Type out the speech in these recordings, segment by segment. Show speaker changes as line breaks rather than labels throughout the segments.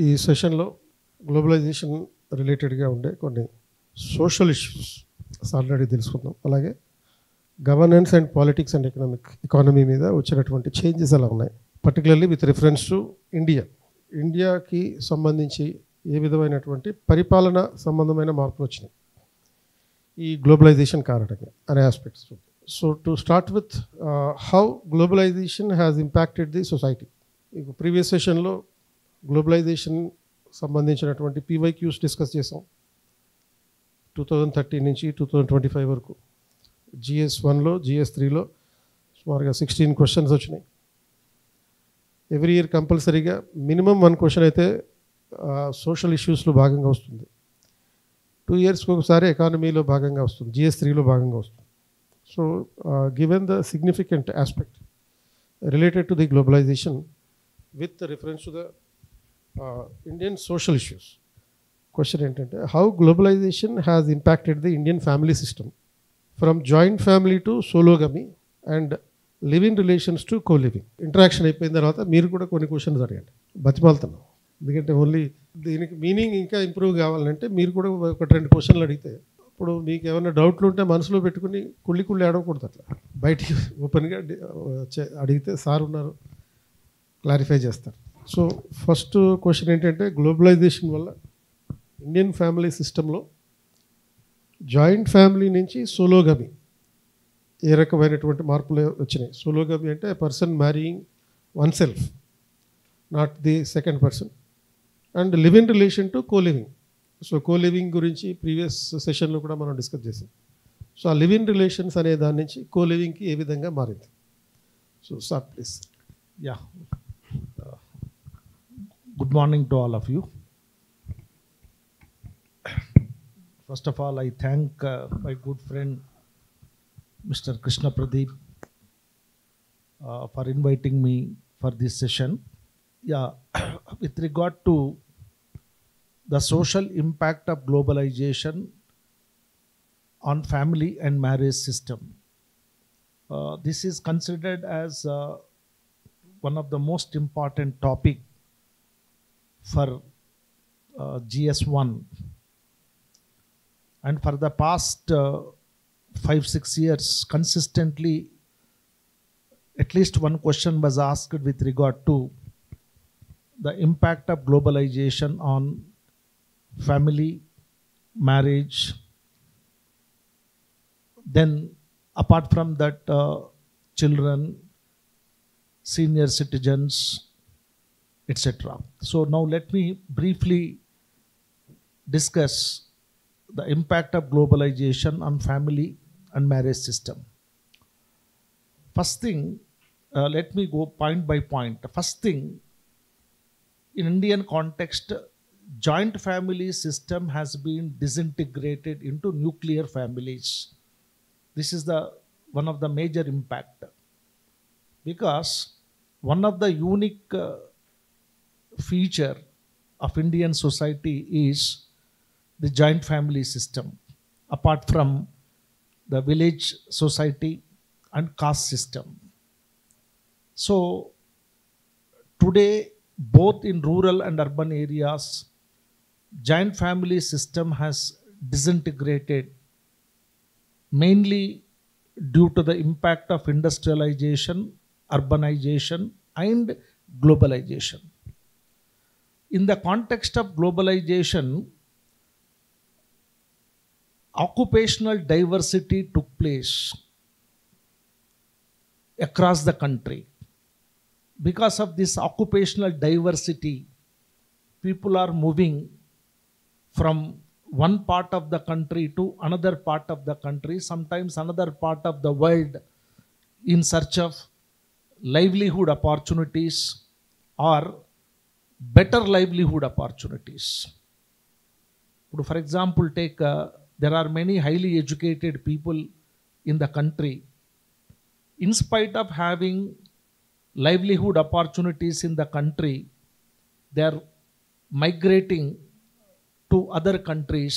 ఈ సెషన్లో గ్లోబలైజేషన్ రిలేటెడ్గా ఉండే కొన్ని సోషల్ ఇష్యూస్ ఆల్రెడీ తెలుసుకుందాం. అలాగే governance and politics and economy మీద వచ్చినటువంటి చేంజెస్ ఎలా ఉన్నాయి, పర్టికులర్లీ విత్ రిఫరెన్స్ టు ఇండియాకి సంబంధించి ఏ విధమైనటువంటి పరిపాలన సంబంధమైన మార్పులు వచ్చినాయి ఈ గ్లోబలైజేషన్ కారణంగా అనే aspects. So to start with how globalisation has impacted the society. Previous సెషన్లో గ్లోబలైజేషన్ సంబంధించినటువంటి PYQs డిస్కస్ చేసాం. 2013 నుంచి 2025 వరకు GS1లో GS3లో సుమారుగా 16 క్వశ్చన్స్ వచ్చినాయి. ఎవ్రీ ఇయర్ కంపల్సరీగా మినిమం 1 క్వశ్చన్ అయితే సోషల్ ఇష్యూస్లో భాగంగా వస్తుంది. 2 ఇయర్స్కి ఒకసారి ఎకానమీలో భాగంగా వస్తుంది, GS3లో భాగంగా వస్తుంది. So given the significant aspect related to the globalisation with reference to the Indian social issues, question ఏంటంటే how globalisation has impacted the Indian family system from joint family to sologamy and living relations to co-living. Interaction అయిపోయిన తర్వాత మీరు కూడా కొన్ని questions అడగండి, బతిమాలుతున్నాం. ఎందుకంటే only దీనికి meaning ఇంకా ఇంప్రూవ్ కావాలంటే మీరు కూడా 1-2 క్వశ్చన్లు అడిగితే, ఇప్పుడు మీకు ఏమైనా డౌట్లు ఉంటే మనసులో పెట్టుకుని కుళ్ళి అడగకూడదు. అట్లా బయటికి ఓపెన్గా అడిగితే సార్ ఉన్నారు, క్లారిఫై చేస్తారు. సో ఫస్ట్ క్వశ్చన్ ఏంటంటే గ్లోబలైజేషన్ వల్ల ఇండియన్ ఫ్యామిలీ సిస్టంలో జాయింట్ ఫ్యామిలీ నుంచి సోలోగమీ ఏ రకమైనటువంటి మార్పులు వచ్చినాయి. సోలోగమీ అంటే person marrying one self, not the second person, and live in relation to co-living. So co-living గురించి ప్రీవియస్ సెషన్లో కూడా మనం డిస్కస్ చేసాం. సో ఆ లివ్ ఇన్ రిలేషన్స్ అనే దాని నుంచి కో-లివింగ్కి ఏ విధంగా మారింది. So sir please.
Yeah. Good morning to all of you. First of all, I thank my good friend Mr. Krishna Pradeep for inviting me for this session. Yeah, with regard to the social impact of globalization on family and marriage system, this is considered as one of the most important topic for GS1, and for the past 5-6 years consistently at least one question was asked with regard to the impact of globalization on family, marriage. Then apart from that, children, senior citizens, etc. So now let me briefly discuss the impact of globalization on family and marriage system. First thing, let me go point by point. First thing, in Indian context, joint family system has been disintegrated into nuclear families. This is one of the major impact, because one of the unique feature of Indian society is the joint family system, apart from the village society and caste system. So today, both in rural and urban areas, joint family system has disintegrated, mainly due to the impact of industrialization, urbanization and globalization. In the context of globalization, occupational diversity took place across the country. Because of this occupational diversity, people are moving from one part of the country to another part of the country, sometimes another part of the world, in search of livelihood opportunities or better livelihood opportunities. For example, take there are many highly educated people in the country. In spite of having livelihood opportunities in the country, they are migrating to other countries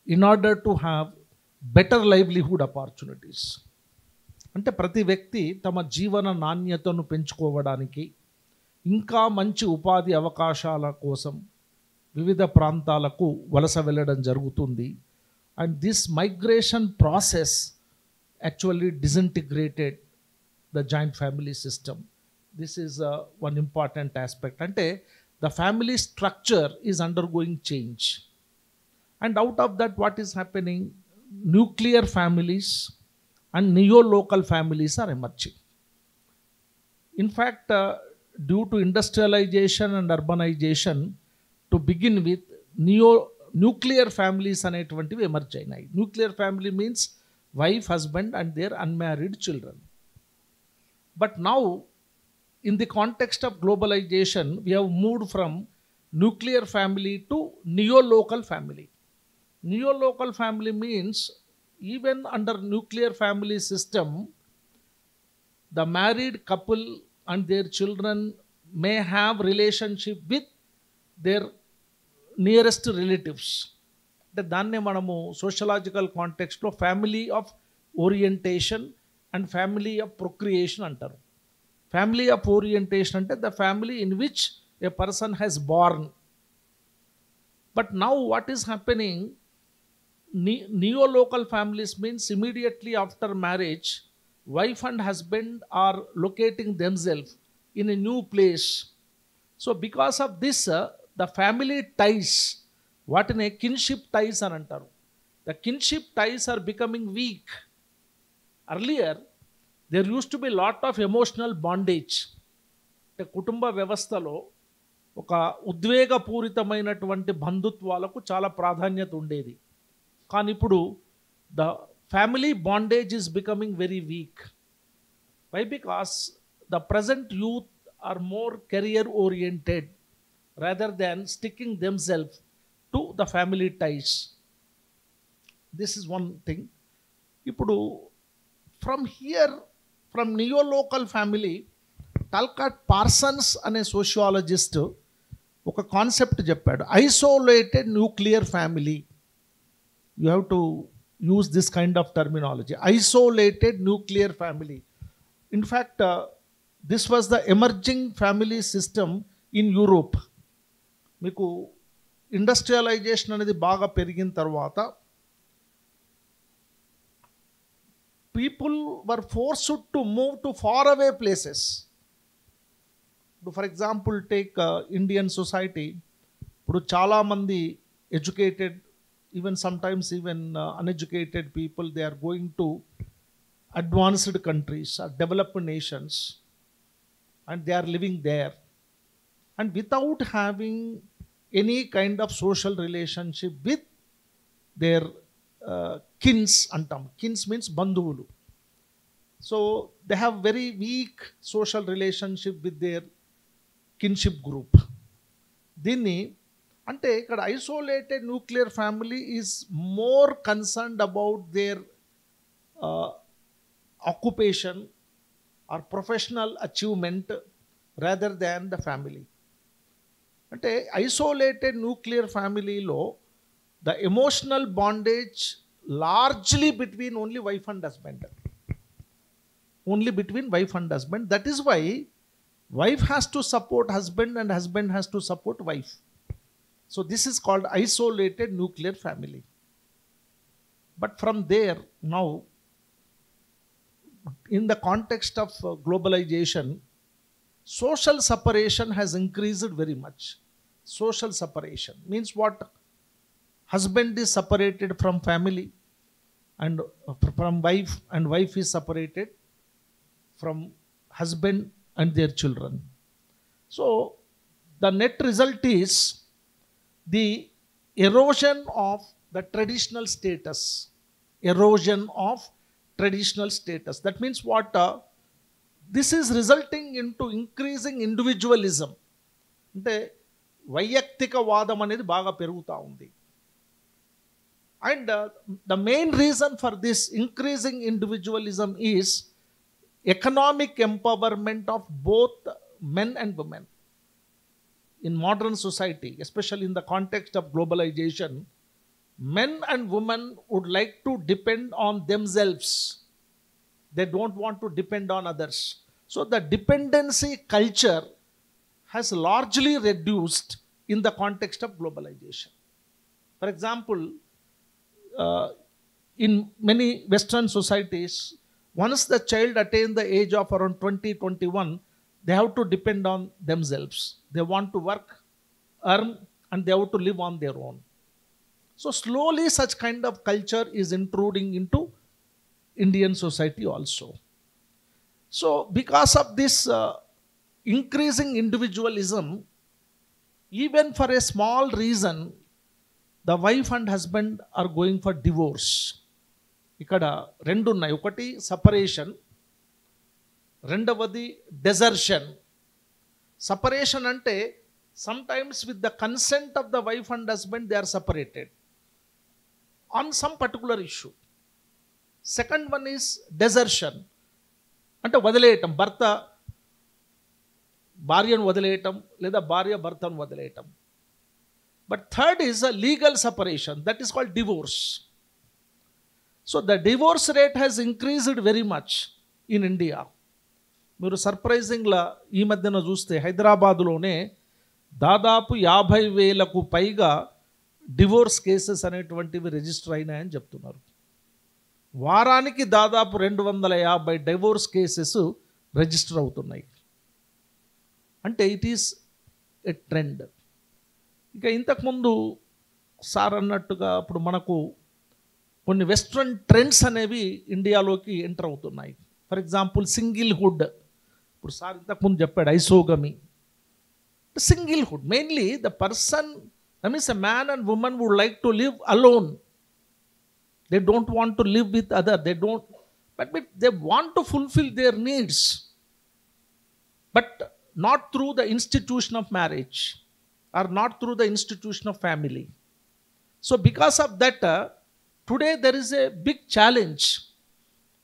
in order to have better livelihood opportunities. అంటే ప్రతి వ్యక్తి తమ జీవన నాణ్యతను పెంచుకోవడానికి ఇంకా మంచి ఉపాధి అవకాశాల కోసం వివిధ ప్రాంతాలకు వలస వెళ్ళడం జరుగుతుంది. And this migration process actually disintegrated the joint family system. This is one important aspect. అంటే the family structure is undergoing change. And out of that what is happening, nuclear families and neo-local families are emerging. In fact, due to industrialization and urbanization, to begin with, nuclear families అనేటువంటివి emerge అయినాయి. Nuclear family means wife, husband and their unmarried children. But now in the context of globalization, we have moved from nuclear family to neo-local family. Neo-local family means even under nuclear family system, the married couple and their children may have relationship with their nearest relatives. దాన్నే మనము sociological కాంటెక్స్ట్లో family of orientation and family of procreation అంటారు. Family of orientation అంటే the family in which a person has born. But now what is happening, neo-local families means immediately after marriage, wife and husband are locating themselves in a new place. So because of this, the family ties, what in a kinship ties అని అంటారు, the kinship ties are becoming weak. Earlier, there used to be lot of emotional bondage. అంటే కుటుంబ వ్యవస్థలో ఒక ఉద్వేగపూరితమైనటువంటి బంధుత్వాలకు చాలా ప్రాధాన్యత ఉండేది. కానీ ఇప్పుడు the family bondage is becoming very weak. Why? Because the present youth are more career oriented rather than sticking themselves to the family ties. This is one thing. ఇప్పుడు from neolocal family, Talcott Parsons అనే sociologist ఒక concept చెప్పాడు, isolated nuclear family. You have to use this kind of terminology, isolated nuclear family. In fact, this was the emerging family system in Europe. మీకు industrialisation అనేది బాగా పెరిగిన తర్వాత people were forced to move to far away places. For example, take Indian society. ఇప్పుడు చాలామంది educated, even sometimes even uneducated people, they are going to advanced countries or developed nations and they are living there, and without having any kind of social relationship with their kins antam. Kins means bandhuvulu. So they have very weak social relationship with their kinship group. Dinni అంటే ఇక్కడ isolated nuclear family is more concerned about their occupation or professional achievement rather than the family. అంటే isolated nuclear ఫ్యామిలీలో the emotional bondage largely between only wife and husband. Only between wife and husband. That is why wife has to support husband and husband has to support wife. So this is called isolated nuclear family. But from there, now, in the context of globalization, social separation has increased very much. Social separation means what? Husband is separated from family and from wife, and wife is separated from husband and their children. So the net result is the erosion of the traditional status. Erosion of traditional status. That means what? This is resulting into increasing individualism. అంటే వైయక్తిక వాదం అనేది బాగా పెరుగుతూ ఉంది. And the main reason for this increasing individualism is economic empowerment of both men and women. In modern society, especially in the context of globalization, men and women would like to depend on themselves. They don't want to depend on others. So the dependency culture has largely reduced in the context of globalization. For example, in many Western societies, once the child attains the age of around 20, 21, they have to depend on themselves. They want to work, earn, and they have to live on their own. So slowly such kind of culture is intruding into Indian society also. So because of this increasing individualism, even for a small reason, the wife and husband are going for divorce. ఇక్కడ రెండు ఉన్నాయి. ఒకటి separation, రెండవది desertion. Separation అంటే sometimes with the consent of the wife and husband they are separated on some particular issue. Second one is desertion, అంటే వదిలేయటం, భర్త భార్యను వదిలేయటం లేదా భార్య భర్తను వదిలేయటం. But third is a legal separation, that is called divorce. So the divorce rate has increased very much in India. మీరు సర్ప్రైజింగ్లా ఈ మధ్యన చూస్తే హైదరాబాదులోనే దాదాపు 50,000కు పైగా డివోర్స్ కేసెస్ అనేటువంటివి రిజిస్టర్ అయినాయని చెప్తున్నారు. వారానికి దాదాపు 250 డివోర్స్ కేసెస్ రిజిస్టర్ అవుతున్నాయి. అంటే ఇట్ ఈస్ ఎ ట్రెండ్. ఇక ఇంతకుముందు సార్ అన్నట్టుగా ఇప్పుడు మనకు కొన్ని వెస్ట్రన్ ట్రెండ్స్ అనేవి ఇండియాలోకి ఎంటర్ అవుతున్నాయి. For example singlehood. ఇప్పుడు సార్ ఇంతకుముందు చెప్పాడు ఐసోగమి. Singlehood, mainly the person, that means a man and woman would like to live alone. They don't want to live with other. They don't, but they want to fulfill their needs, but not through the institution of marriage or not through the institution of family. So because of that, today there is a big challenge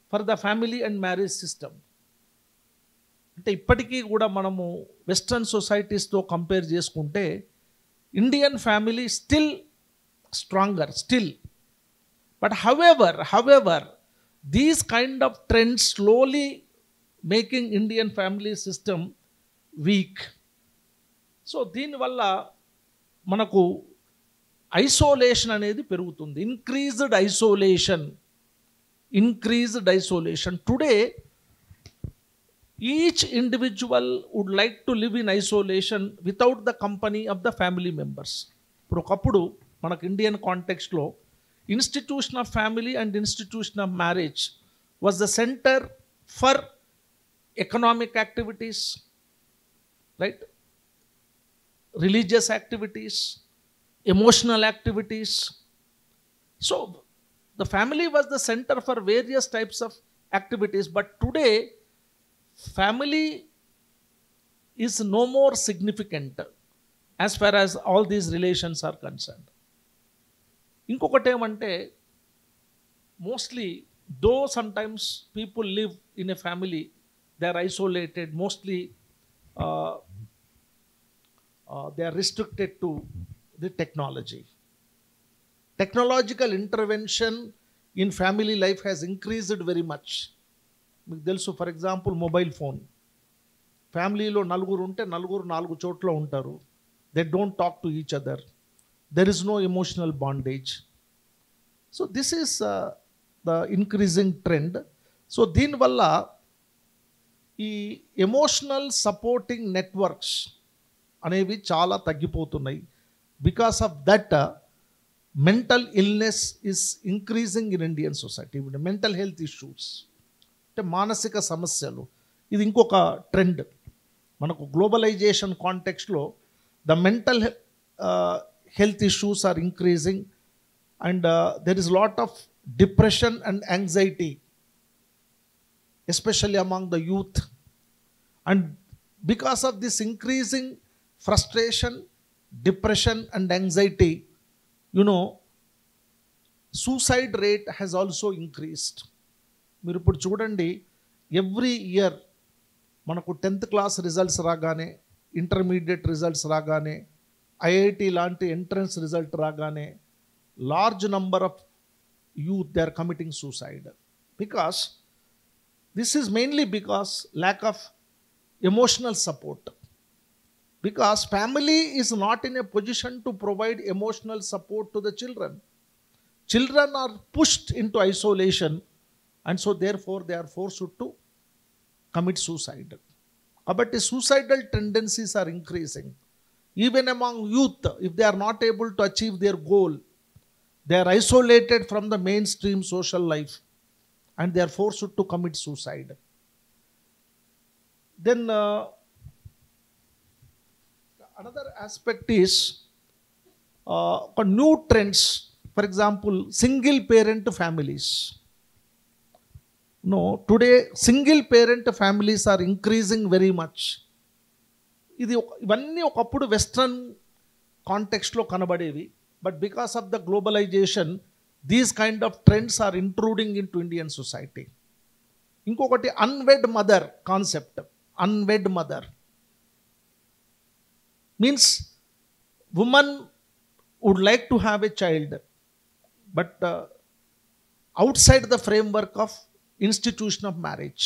for the family and marriage system. అంటే ఇప్పటికీ కూడా మనము western సొసైటీస్తో compare చేసుకుంటే Indian family still stronger still. But however these kind of trends slowly making Indian family system week. So దీనివల్ల మనకు isolation అనేది పెరుగుతుంది. Increased isolation. Today each individual would like to live in isolation without the company of the family members. ఇప్పుడు ఒకప్పుడు మనకు Indian కాంటెక్స్ట్లో institution of family and institution of marriage was the centre for economic activities, right, religious activities, emotional activities. So the family was the centre for various types of activities. But today family is no more significant as far as all these relations are concerned. ఇంకొకటి ఏమంటే mostly though sometimes people live in a family, they are isolated, mostly they are restricted to the technology. Technological intervention in family life has increased very much. మీకు తెలుసు, for example mobile phone. ఫ్యామిలీలో నలుగురు ఉంటే నలుగురు 4 చోట్ల ఉంటారు. They don't talk to each other. There is no emotional bondage. So this is the increasing trend. So దీనివల్ల ఈ ఎమోషనల్ సపోర్టింగ్ నెట్వర్క్స్ అనేవి చాలా తగ్గిపోతున్నాయి. Because of that mental illness is increasing in Indian society. Mental health issues అంటే మానసిక సమస్యలు, ఇది ఇంకొక ట్రెండ్. మనకు గ్లోబలైజేషన్ కాంటెక్స్ట్లో the mental health issues are increasing and there is lot of depression and anxiety, especially among the youth. And because of this increasing frustration, depression and anxiety, suicide rate has also increased. మీరు ఇప్పుడు చూడండి, every year మనకు 10th class results రాగానే, intermediate results రాగానే, IIT లాంటి entrance result రాగానే large number of youth they are committing suicide. Because this is mainly because lack of emotional support. because family is not in a position to provide emotional support to the children. Children are pushed into isolation, and so therefore they are forced to commit suicide. But the suicidal tendencies are increasing. Even among youth, if they are not able to achieve their goal, they are isolated from the mainstream social life and they are forced to commit suicide. Then another aspect is new trends. For example, single parent families. No, today single parent families are increasing very much. ఇవన్నీ ఒకప్పుడు western కాంటెక్స్ట్లో కనబడేవి, but because of the globalization these kind of trends are intruding into Indian society. ఇంకొకటి unwed mother concept. Unwed mother means women would like to have a child, but outside the framework of institution of marriage.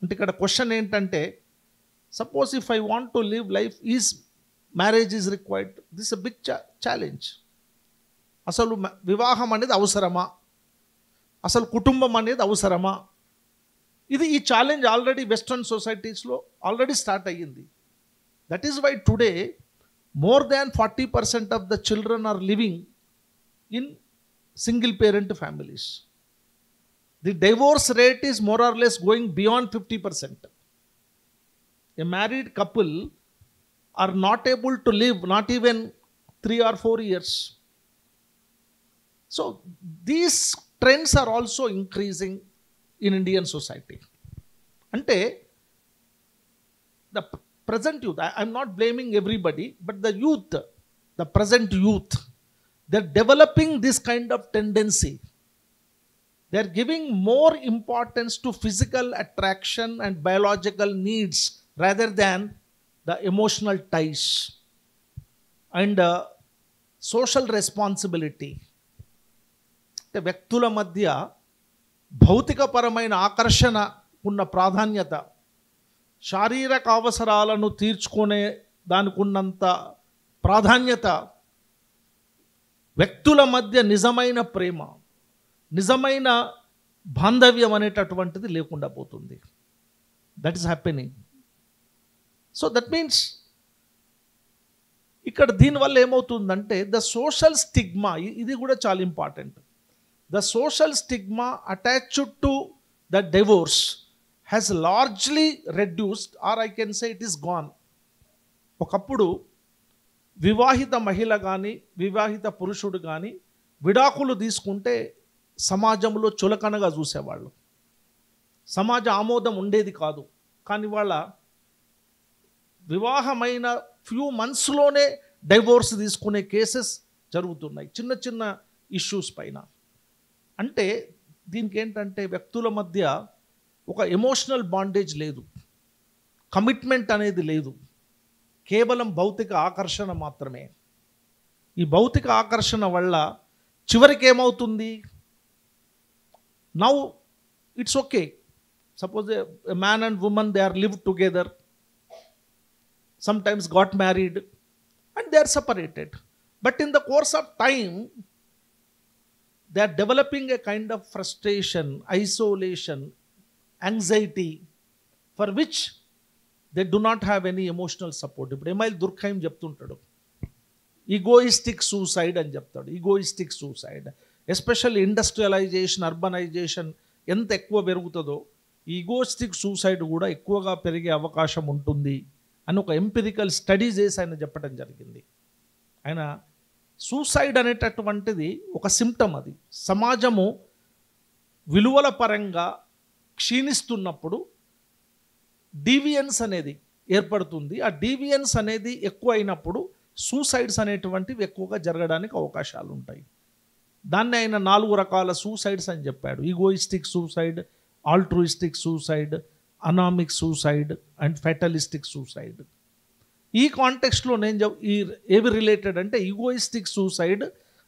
అంటే ఇక్కడ question ఏంటంటే, suppose if I want to live life, is marriage is required? This is a big challenge. అసలు వివాహం అనేది అవసరమా, అసలు కుటుంబం అనేది అవసరమా? ఈ ఛాలెంజ్ ఆల్రెడీ వెస్ట్రన్ సొసైటీస్లో ఆల్రెడీ స్టార్ట్ అయ్యింది. That is why today more than 40% of the children are living in single parent families. The divorce rate is more or less going beyond 50%. A married couple are not able to live not even 3 or 4 years. So these trends are also increasing in Indian society. Ante the present youth, I'm not blaming everybody, but the youth, the present youth, they're developing this kind of tendency. They're giving more importance to physical attraction and biological needs rather than the emotional ties and social responsibility. అంటే వ్యక్తుల మధ్య భౌతికపరమైన ఆకర్షణ ఉన్న ప్రాధాన్యత, శారీరక అవసరాలను తీర్చుకునే దానికి ఉన్నంత ప్రాధాన్యత వ్యక్తుల మధ్య నిజమైన ప్రేమ, నిజమైన బాంధవ్యం అనేటటువంటిది లేకుండా పోతుంది. That is happening. So that means ఇక్కడ దీనివల్ల ఏమవుతుందంటే ద సోషల్ స్టిగ్మా, ఇది కూడా చాలా important. The social stigma attached to the divorce has largely reduced or I can say it is gone. ఒకప్పుడు వివాహిత మహిళ కానీ వివాహిత పురుషుడు కానీ విడాకులు తీసుకుంటే సమాజంలో చులకనగా చూసేవాళ్ళు, సమాజ ఆమోదం ఉండేది కాదు. కానీ వాళ్ళ వివాహమైన ఫ్యూ మంత్స్లోనే డైవోర్స్ తీసుకునే కేసెస్ జరుగుతున్నాయి చిన్న చిన్న ఇష్యూస్ పైన. అంటే దీనికి ఏంటంటే వ్యక్తుల మధ్య ఒక ఎమోషనల్ బాండేజ్ లేదు, కమిట్మెంట్ అనేది లేదు, కేవలం భౌతిక ఆకర్షణ మాత్రమే. ఈ భౌతిక ఆకర్షణ వల్ల చివరికి ఏమవుతుంది, now it's okay, suppose a man and woman they are live together, sometimes got married and they are separated, but in the course of time they are developing a kind of frustration, isolation, anxiety for which they do not have any emotional support. ఇప్పుడు ఎమైల్ దుర్ఖైమ్ చెప్తుంటాడు, egoistic suicide అని చెప్తాడు. Egoistic suicide, especially industrialisation, urbanisation ఎంత ఎక్కువ పెరుగుతుందో egoistic suicide కూడా ఎక్కువగా పెరిగే అవకాశం ఉంటుంది అని ఒక ఎంపిరికల్ స్టడీ చేసి ఆయన చెప్పడం జరిగింది. ఆయన సూసైడ్ అనేటటువంటిది ఒక సిమ్టమ్, అది సమాజము విలువల పరంగా క్షీణిస్తున్నప్పుడు డీవియన్స్ అనేది ఏర్పడుతుంది. ఆ డీవియన్స్ అనేది ఎక్కువ అయినప్పుడు సూసైడ్స్ అనేటువంటివి ఎక్కువగా జరగడానికి అవకాశాలు ఉంటాయి. దాన్ని ఆయన 4 రకాల సూసైడ్స్ అని చెప్పాడు. Egoistic suicide, altruistic suicide, anomic suicide and fatalistic suicide. ఈ కాంటెక్స్ట్లో నేను ఏవి రిలేటెడ్ అంటే egoistic suicide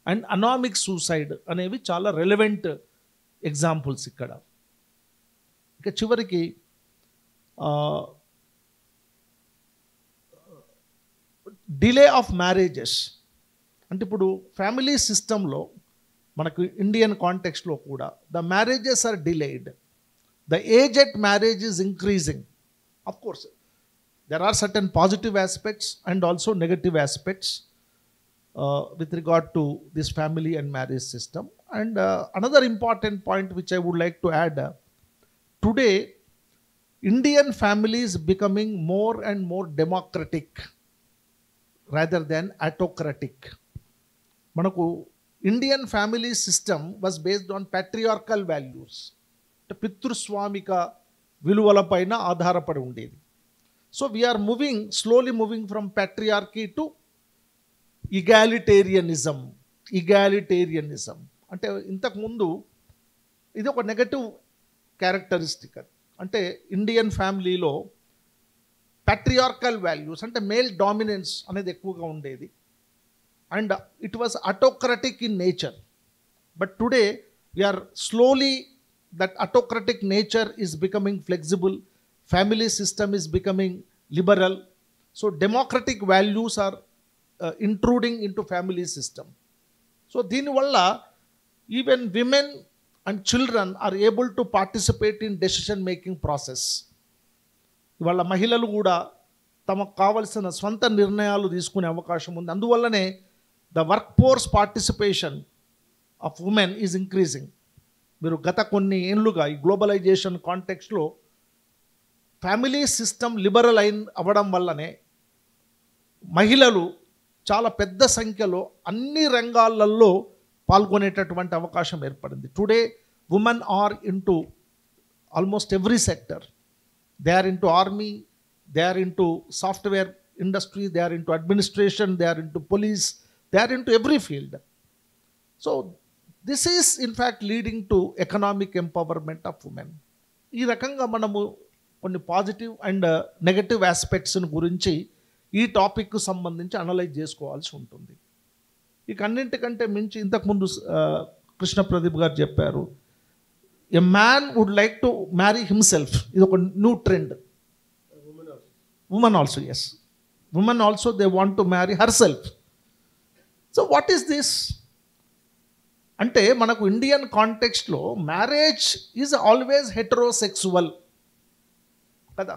and anomic suicide అనేవి చాలా రెలవెంట్ ఎగ్జాంపుల్స్ ఇక్కడ. ఇక చివరికి డిలే ఆఫ్ మ్యారేజెస్. అంటే ఇప్పుడు ఫ్యామిలీ సిస్టంలో మనకు ఇండియన్ కాంటెక్స్ట్లో కూడా the marriages are delayed. The age at marriage is increasing. Of course there are certain positive aspects and also negative aspects with regard to this family and marriage system. And another important point which I would like to add, today Indian family is becoming more and more democratic rather than autocratic. Manaku Indian family system was based on patriarchal values. పితృస్వామిక విలువల పైన ఆధారపడి ఉండేది. So we are slowly moving from patriarchy to egalitarianism. అంటే ఇంతకుముందు ఇది ఒక negative characteristic. అంటే Indian ఫ్యామిలీలో patriarchal వాల్యూస్ అంటే మేల్ డామినెన్స్ అనేది ఎక్కువగా ఉండేది. And it was autocratic in nature. But today we are slowly that autocratic nature is becoming flexible, family system is becoming liberal, so democratic values are intruding into family system. So dini valla even women and children are able to participate in decision making process. ఇవాళ మహిళలు కూడా తమకు కావలసిన స్వంత నిర్ణయాలు తీసుకునే అవకాశం ఉంది. అందువల్లనే the work force participation of women is increasing. మీరు గత కొన్ని ఏళ్ళుగా ఈ గ్లోబలైజేషన్ కాంటెక్స్ట్లో ఫ్యామిలీ సిస్టమ్ లిబరల్ అవ్వడం వల్లనే మహిళలు చాలా పెద్ద సంఖ్యలో అన్ని రంగాలలో పాల్గొనేటటువంటి అవకాశం ఏర్పడింది. Today women are into almost every sector. They are into army, they are into software industry, they are into administration, they are into police, they are into every field. So this is in fact leading to economic empowerment of women. ఈ రకంగా మనము కొన్ని positive and negative ఆస్పెక్ట్స్ని గురించి ఈ topic సంబంధించి analyse చేసుకోవాల్సి ఉంటుంది. ఇక అన్నింటికంటే మించి ఇంతకుముందు కృష్ణ ప్రదీప్ గారు చెప్పారు, a man would like to marry himself. ఇది ఒక new trend. Women also, yes, women also they want to marry herself. So what is this అంటే మనకు ఇండియన్ కాంటెక్స్ట్లో మ్యారేజ్ ఈజ్ ఆల్వేస్ హెటరోసెక్సువల్ కదా.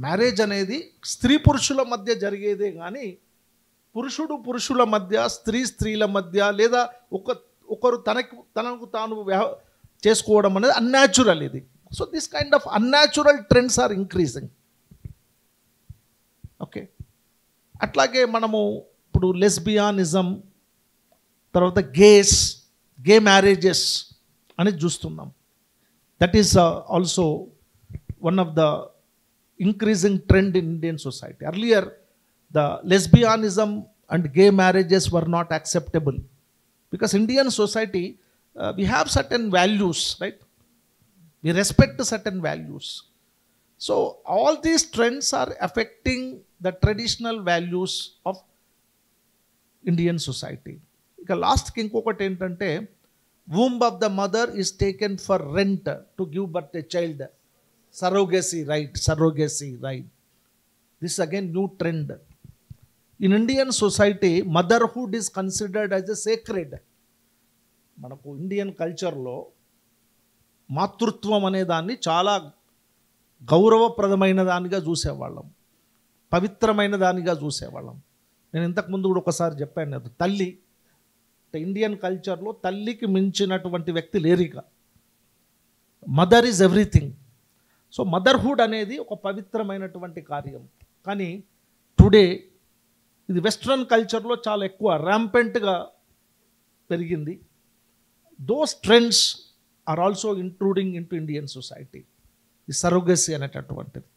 మ్యారేజ్ అనేది స్త్రీ పురుషుల మధ్య జరిగేదే కానీ పురుషుడు పురుషుల మధ్య, స్త్రీ స్త్రీల మధ్య, లేదా ఒకరు తనకు తాను చేసుకోవడం అనేది అన్యాచురల్ ఇది. So this kind of unnatural trends are increasing. Okay, అట్లాగే మనము ఇప్పుడు లెస్బియానిజం, తర్వాత గే మ్యారేజెస్ అనేది చూస్తున్నాం. That is also one of the increasing trend in Indian society. Earlier the lesbianism and gay marriages were not acceptable because Indian society we have certain values, right? We respect certain values. So all these trends are affecting the traditional values of Indian society. ఇక లాస్ట్కి ఇంకొకటి ఏంటంటే, womb of the mother is taken for rent to give birth a child. Surrogacy right. This is again new trend. In Indian society, motherhood is considered as a sacred. మనకు Indian కల్చర్లో మాతృత్వం అనే దాన్ని చాలా గౌరవప్రదమైన దానిగా చూసేవాళ్ళం, పవిత్రమైన దానిగా చూసేవాళ్ళం. నేను ఇంతకుముందు కూడా ఒకసారి చెప్పాను, అది తల్లి. ఇండియన్ కల్చర్లో తల్లికి మించినటువంటి వ్యక్తి లేరిక. Mother is everything. So motherhood అనేది ఒక పవిత్రమైనటువంటి కార్యం. కానీ టుడే ఇది వెస్ట్రన్ కల్చర్లో చాలా ఎక్కువ ర్యాంపెంట్గా పెరిగింది. Those trends are also intruding into Indian society. The surrogacy అనేటటువంటిది.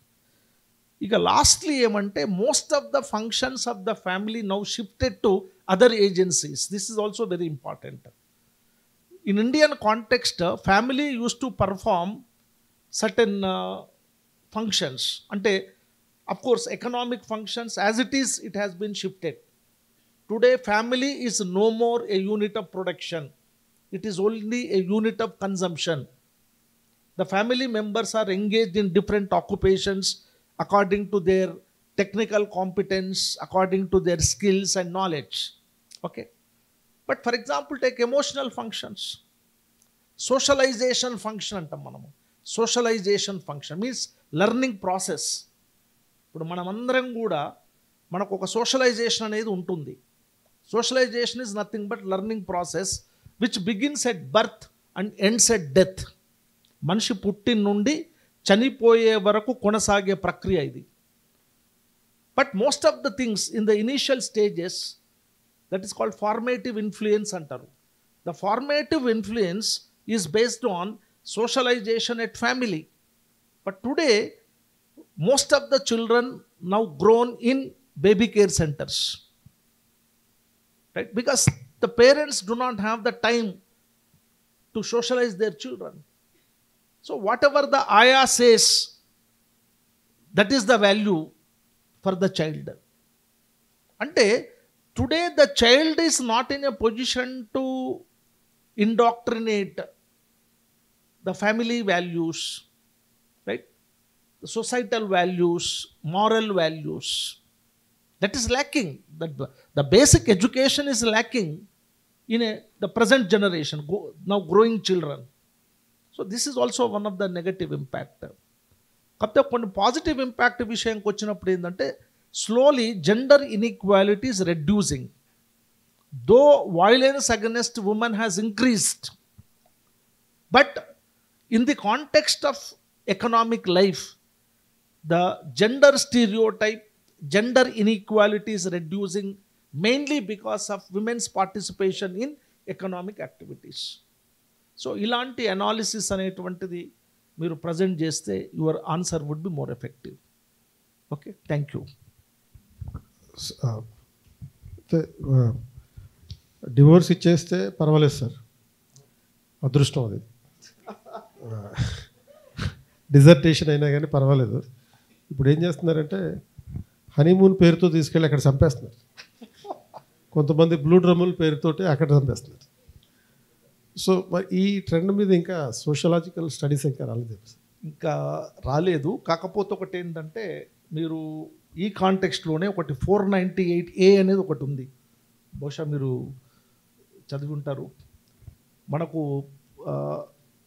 ఇక లాస్ట్లీ ఏమంటే, most of the functions of the family now shifted to other agencies. This is also very important. In Indian context, family use to perform certain functions. అంటే of course economic functions as it is, it has been shifted. Today family is no more a unit of production. It is only a unit of consumption. The family members are engaged in different occupations according to their technical competence according to their skills and knowledge. Okay. But for example, take emotional functions. Socialization function antam manamu. Socialization function means learning process. ఇప్పుడు మనమందరం కూడా మనకు ఒక socialization అనేది ఉంటుంది. Socialization is nothing but learning process which begins at birth and ends at death. మనిషి పుట్టిన నుండి చనిపోయే వరకు కొనసాగే ప్రక్రియ ఇది. But most of the things in the initial stages that is called formative influence అంటారు. The formative influence is based on socialization at family. But today, most of the children now grown in baby care centers. Right? Because the parents do not have the time to socialize their children. So whatever the ayah says, that is the value for the child. Ante, today the child is not in a position to indoctrinate the family values, right? The societal values, moral values. That is lacking. The basic education is lacking in the present generation, now growing children. So this is also one of the negative impact. Kapte కొన్ని positive impact విషయంకి వచ్చినప్పుడు ఏంటంటే slowly gender inequality is reducing. Though violence against women has increased, but in the context of economic life, the gender stereotype, gender inequality is reducing mainly because of women's participation in economic activities. So, ilanti analysis అనేటువంటిది మీరు present చేస్తే your answer would be more effective. Okay, thank you.
Divorce ఇచ్చేస్తే పర్వాలేదు sir, అదృష్టం అది. Dissertation అయినా కానీ పర్వాలేదు. ఇప్పుడు ఏం చేస్తున్నారంటే హనీమూన్ పేరుతో తీసుకెళ్ళి అక్కడ చంపేస్తున్నారు. కొంతమంది బ్లూ డ్రమ్ముల పేరుతోటి అక్కడ చంపేస్తున్నారు. సో మరి ఈ ట్రెండ్ మీద ఇంకా సోషలాజికల్ స్టడీస్ ఇంకా రాలేదు,
ఇంకా రాలేదు. కాకపోతే ఒకటి ఏంటంటే మీరు ఈ కాంటెక్స్ట్లోనే ఒకటి 498A అనేది ఒకటి ఉంది, బహుశా మీరు చదివి ఉంటారు. మనకు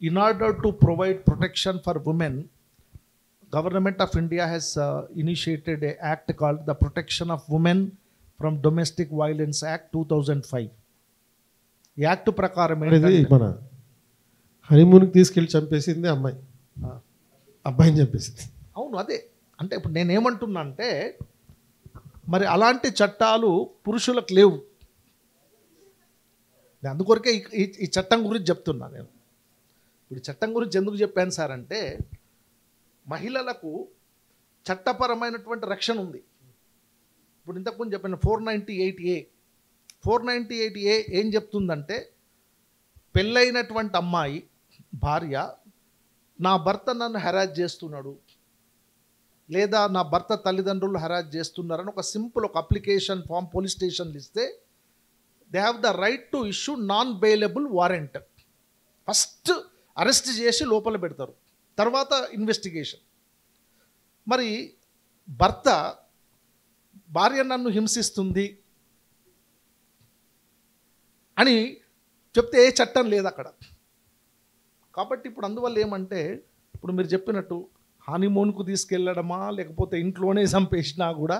in order to provide protection for women, Government of India has initiated an act called the Protection of Women from Domestic Violence Act 2005. ఈ యాక్ట్ ప్రకారం
మన హనీమూన్కి తీసుకెళ్ళి చంపేసింది అమ్మాయి, అబ్బాయిని చంపేసింది.
అవును, అదే అంటే ఇప్పుడు నేనేమంటున్నా అంటే మరి అలాంటి చట్టాలు పురుషులకు లేవు. అందుకొరకే ఈ చట్టం గురించి చెప్తున్నా నేను. ఇప్పుడు చట్టం గురించి ఎందుకు చెప్పాను సార్ అంటే మహిళలకు చట్టపరమైనటువంటి రక్షణ ఉంది. ఇప్పుడు ఇంతకుముందు చెప్పాను 498A. 498A ఏం చెప్తుందంటే పెళ్ళైనటువంటి అమ్మాయి భార్య నా భర్త నన్ను హెరాస్ చేస్తున్నాడు లేదా నా భర్త తల్లిదండ్రులు హెరాస్ చేస్తున్నారని ఒక సింపుల్ ఒక అప్లికేషన్ ఫామ్ పోలీస్ స్టేషన్లు ఇస్తే they have the right to issue non bailable warrant. First arrest చేసి లోపల పెడతారు, తర్వాత ఇన్వెస్టిగేషన్. మరి భార్య నన్ను హింసిస్తుంది అని చెప్తే ఏ చట్టం లేదు అక్కడ. కాబట్టి ఇప్పుడు అందువల్ల ఏమంటే ఇప్పుడు మీరు చెప్పినట్టు హనీమూన్కు తీసుకెళ్ళడమా లేకపోతే ఇంట్లోనే చంపేసినా కూడా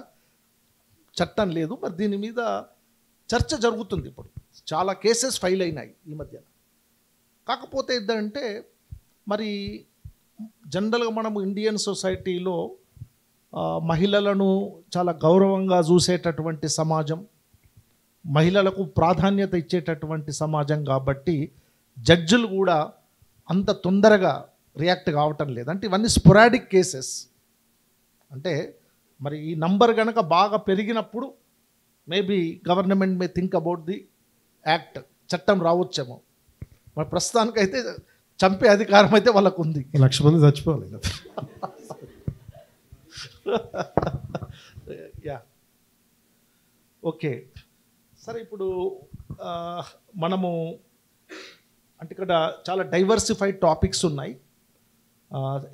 చట్టం లేదు. మరి దీని మీద చర్చ జరుగుతుంది. ఇప్పుడు చాలా కేసెస్ ఫైల్ అయినాయి ఈ మధ్యన. కాకపోతే ఏంటంటే మరి జనరల్గా మనము ఇండియన్ సొసైటీలో మహిళలను చాలా గౌరవంగా చూసేటటువంటి సమాజం, మహిళలకు ప్రాధాన్యత ఇచ్చేటటువంటి సమాజం కాబట్టి జడ్జిలు కూడా అంత తొందరగా రియాక్ట్ కావటం లేదు. అంటే ఇవన్నీ స్పొరాడిక్ కేసెస్. అంటే మరి ఈ నంబర్ కనుక బాగా పెరిగినప్పుడు maybe government may think about the act, చట్టం రావచ్చేమో. మరి ప్రస్తుతానికైతే చంపే అధికారం అయితే వాళ్ళకు ఉంది.
1,00,000 మంది చచ్చిపోవాలి.
Yeah, okay. సరే, ఇప్పుడు మనము అంటే ఇక్కడ చాలా డైవర్సిఫైడ్ టాపిక్స్ ఉన్నాయి.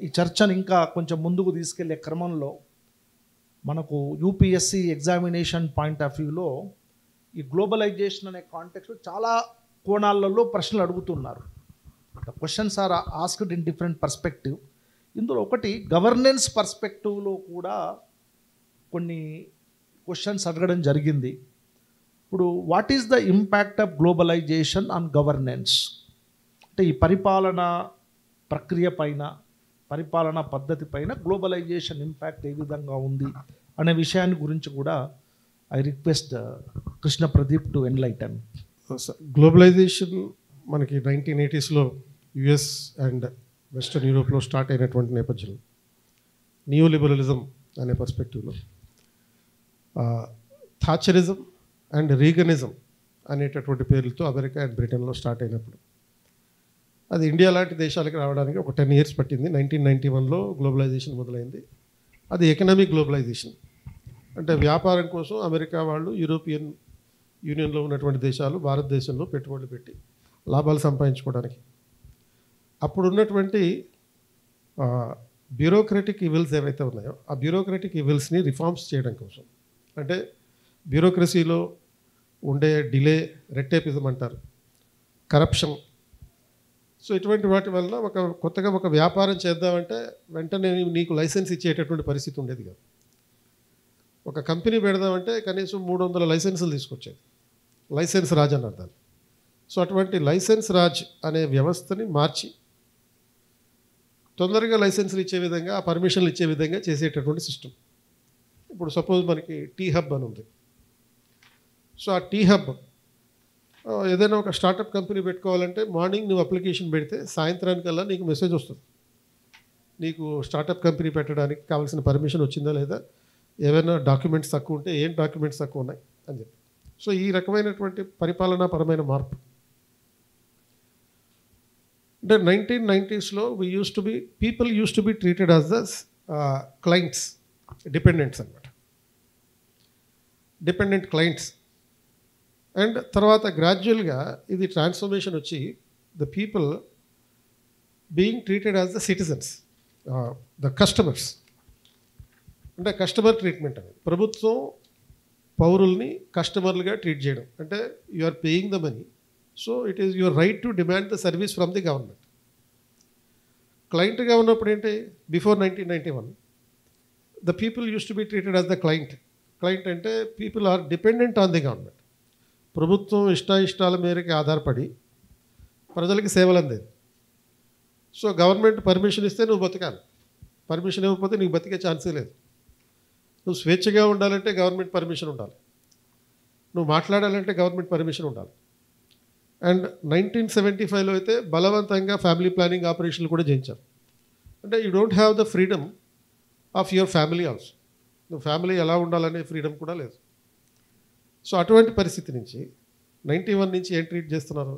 ఈ చర్చను ఇంకా కొంచెం ముందుకు తీసుకెళ్లే క్రమంలో మనకు యూపీఎస్సి ఎగ్జామినేషన్ పాయింట్ ఆఫ్ వ్యూలో ఈ గ్లోబలైజేషన్ అనే కాంటెక్స్లో చాలా కోణాలలో ప్రశ్నలు అడుగుతున్నారు. The questions are asked in different perspective. ఇందులో ఒకటి గవర్నెన్స్ పర్స్పెక్టివ్లో కూడా కొన్ని క్వశ్చన్స్ అడగడం జరిగింది. ఇప్పుడు what is the impact of globalisation on governance, అంటే ఈ పరిపాలన ప్రక్రియ పైన, పరిపాలనా పద్ధతి పైన గ్లోబలైజేషన్ ఇంపాక్ట్ ఏ విధంగా ఉంది అనే విషయాన్ని గురించి కూడా I request Krishna Pradeep to enlighten.
Globalisation మనకి 1980s యుఎస్ అండ్ వెస్టర్న్ యూరోప్లో స్టార్ట్ అయినటువంటి నేపథ్యంలో న్యూ లిబరలిజం అనే పర్స్పెక్టివ్లో థాచరిజం అండ్ రీగనిజం అనేటటువంటి పేర్లతో అమెరికా అండ్ బ్రిటన్లో స్టార్ట్ అయినప్పుడు అది ఇండియా లాంటి దేశాలకు రావడానికి ఒక 10 years పట్టింది. 1991లో గ్లోబలైజేషన్ మొదలైంది. అది ఎకనామిక్ గ్లోబలైజేషన్, అంటే వ్యాపారం కోసం అమెరికా వాళ్ళు యూరోపియన్ యూనియన్లో ఉన్నటువంటి దేశాలు భారతదేశంలో పెట్టుబడులు పెట్టి లాభాలు సంపాదించుకోవడానికి. అప్పుడు ఉన్నటువంటి బ్యూరోక్రటిక్ ఈవిల్స్ ఏవైతే ఉన్నాయో ఆ బ్యూరోక్రటిక్ ఈవిల్స్ని రిఫార్మ్స్ చేయడం కోసం, అంటే బ్యూరోక్రసీలో ఉండే డిలే, రెట్టేపిజం అంటారు, కరప్షన్. సో ఇటువంటి వాటి వల్ల కొత్తగా ఒక వ్యాపారం చేద్దామంటే వెంటనే నీకు లైసెన్స్ ఇచ్చేటటువంటి పరిస్థితి ఉండేది కాదు. ఒక కంపెనీ పెడదామంటే కనీసం 300 లైసెన్సులు తీసుకొచ్చేది. లైసెన్స్ రాజ్ అన్నారు దాన్ని. సో అటువంటి లైసెన్స్ రాజ్ అనే వ్యవస్థని మార్చి తొందరగా లైసెన్సులు ఇచ్చే విధంగా, ఆ పర్మిషన్లు ఇచ్చే విధంగా చేసేటటువంటి సిస్టమ్. ఇప్పుడు సపోజ్ మనకి టీ హబ్ అని ఉంది. సో ఆ టీ హబ్ ఏదైనా ఒక స్టార్టప్ కంపెనీ పెట్టుకోవాలంటే మార్నింగ్ నువ్వు అప్లికేషన్ పెడితే సాయంత్రానికల్లా నీకు మెసేజ్ వస్తుంది, నీకు స్టార్టప్ కంపెనీ పెట్టడానికి కావాల్సిన పర్మిషన్ వచ్చిందా లేదా, ఏవైనా డాక్యుమెంట్స్ తక్కువ ఉంటే ఏం డాక్యుమెంట్స్ తక్కువ ఉన్నాయి అని చెప్పి. సో ఈ రకమైనటువంటి పరిపాలనాపరమైన మార్పు అంటే 1990s people use to be treated as the clients, dependents అనమాట, డిపెండెంట్ క్లయింట్స్. అండ్ తర్వాత గ్రాడ్యువల్గా ఇది ట్రాన్స్ఫర్మేషన్ వచ్చి the people being treated as the citizens, the customers. అంటే కస్టమర్ ట్రీట్మెంట్ అనేది ప్రభుత్వం పౌరుల్ని కస్టమర్లుగా ట్రీట్ చేయడం. అంటే you are paying the money, so it is your right to demand the service from the government. క్లయింట్గా ఉన్నప్పుడు ఏంటి, before 1991 the people use to be treated as the client. Client అంటే people are dependent on the government. ప్రభుత్వం ఇష్టాల మేరకు ఆధారపడి ప్రజలకి సేవలు అందేది. సో గవర్నమెంట్ పర్మిషన్ ఇస్తే నువ్వు బతకాలి, పర్మిషన్ ఇవ్వకపోతే నీకు బతికే ఛాన్సే లేదు. నువ్వు స్వేచ్ఛగా ఉండాలంటే గవర్నమెంట్ పర్మిషన్ ఉండాలి, నువ్వు మాట్లాడాలంటే గవర్నమెంట్ పర్మిషన్ ఉండాలి. అండ్ 1975లో అయితే బలవంతంగా ఫ్యామిలీ ప్లానింగ్ ఆపరేషన్లు కూడా చేయించారు. అంటే you don't have the freedom of your family also. నువ్వు ఫ్యామిలీ ఎలా ఉండాలనే ఫ్రీడమ్ కూడా లేదు. సో అటువంటి పరిస్థితి నుంచి 91 నుంచి ఏం ట్రీట్ చేస్తున్నారు,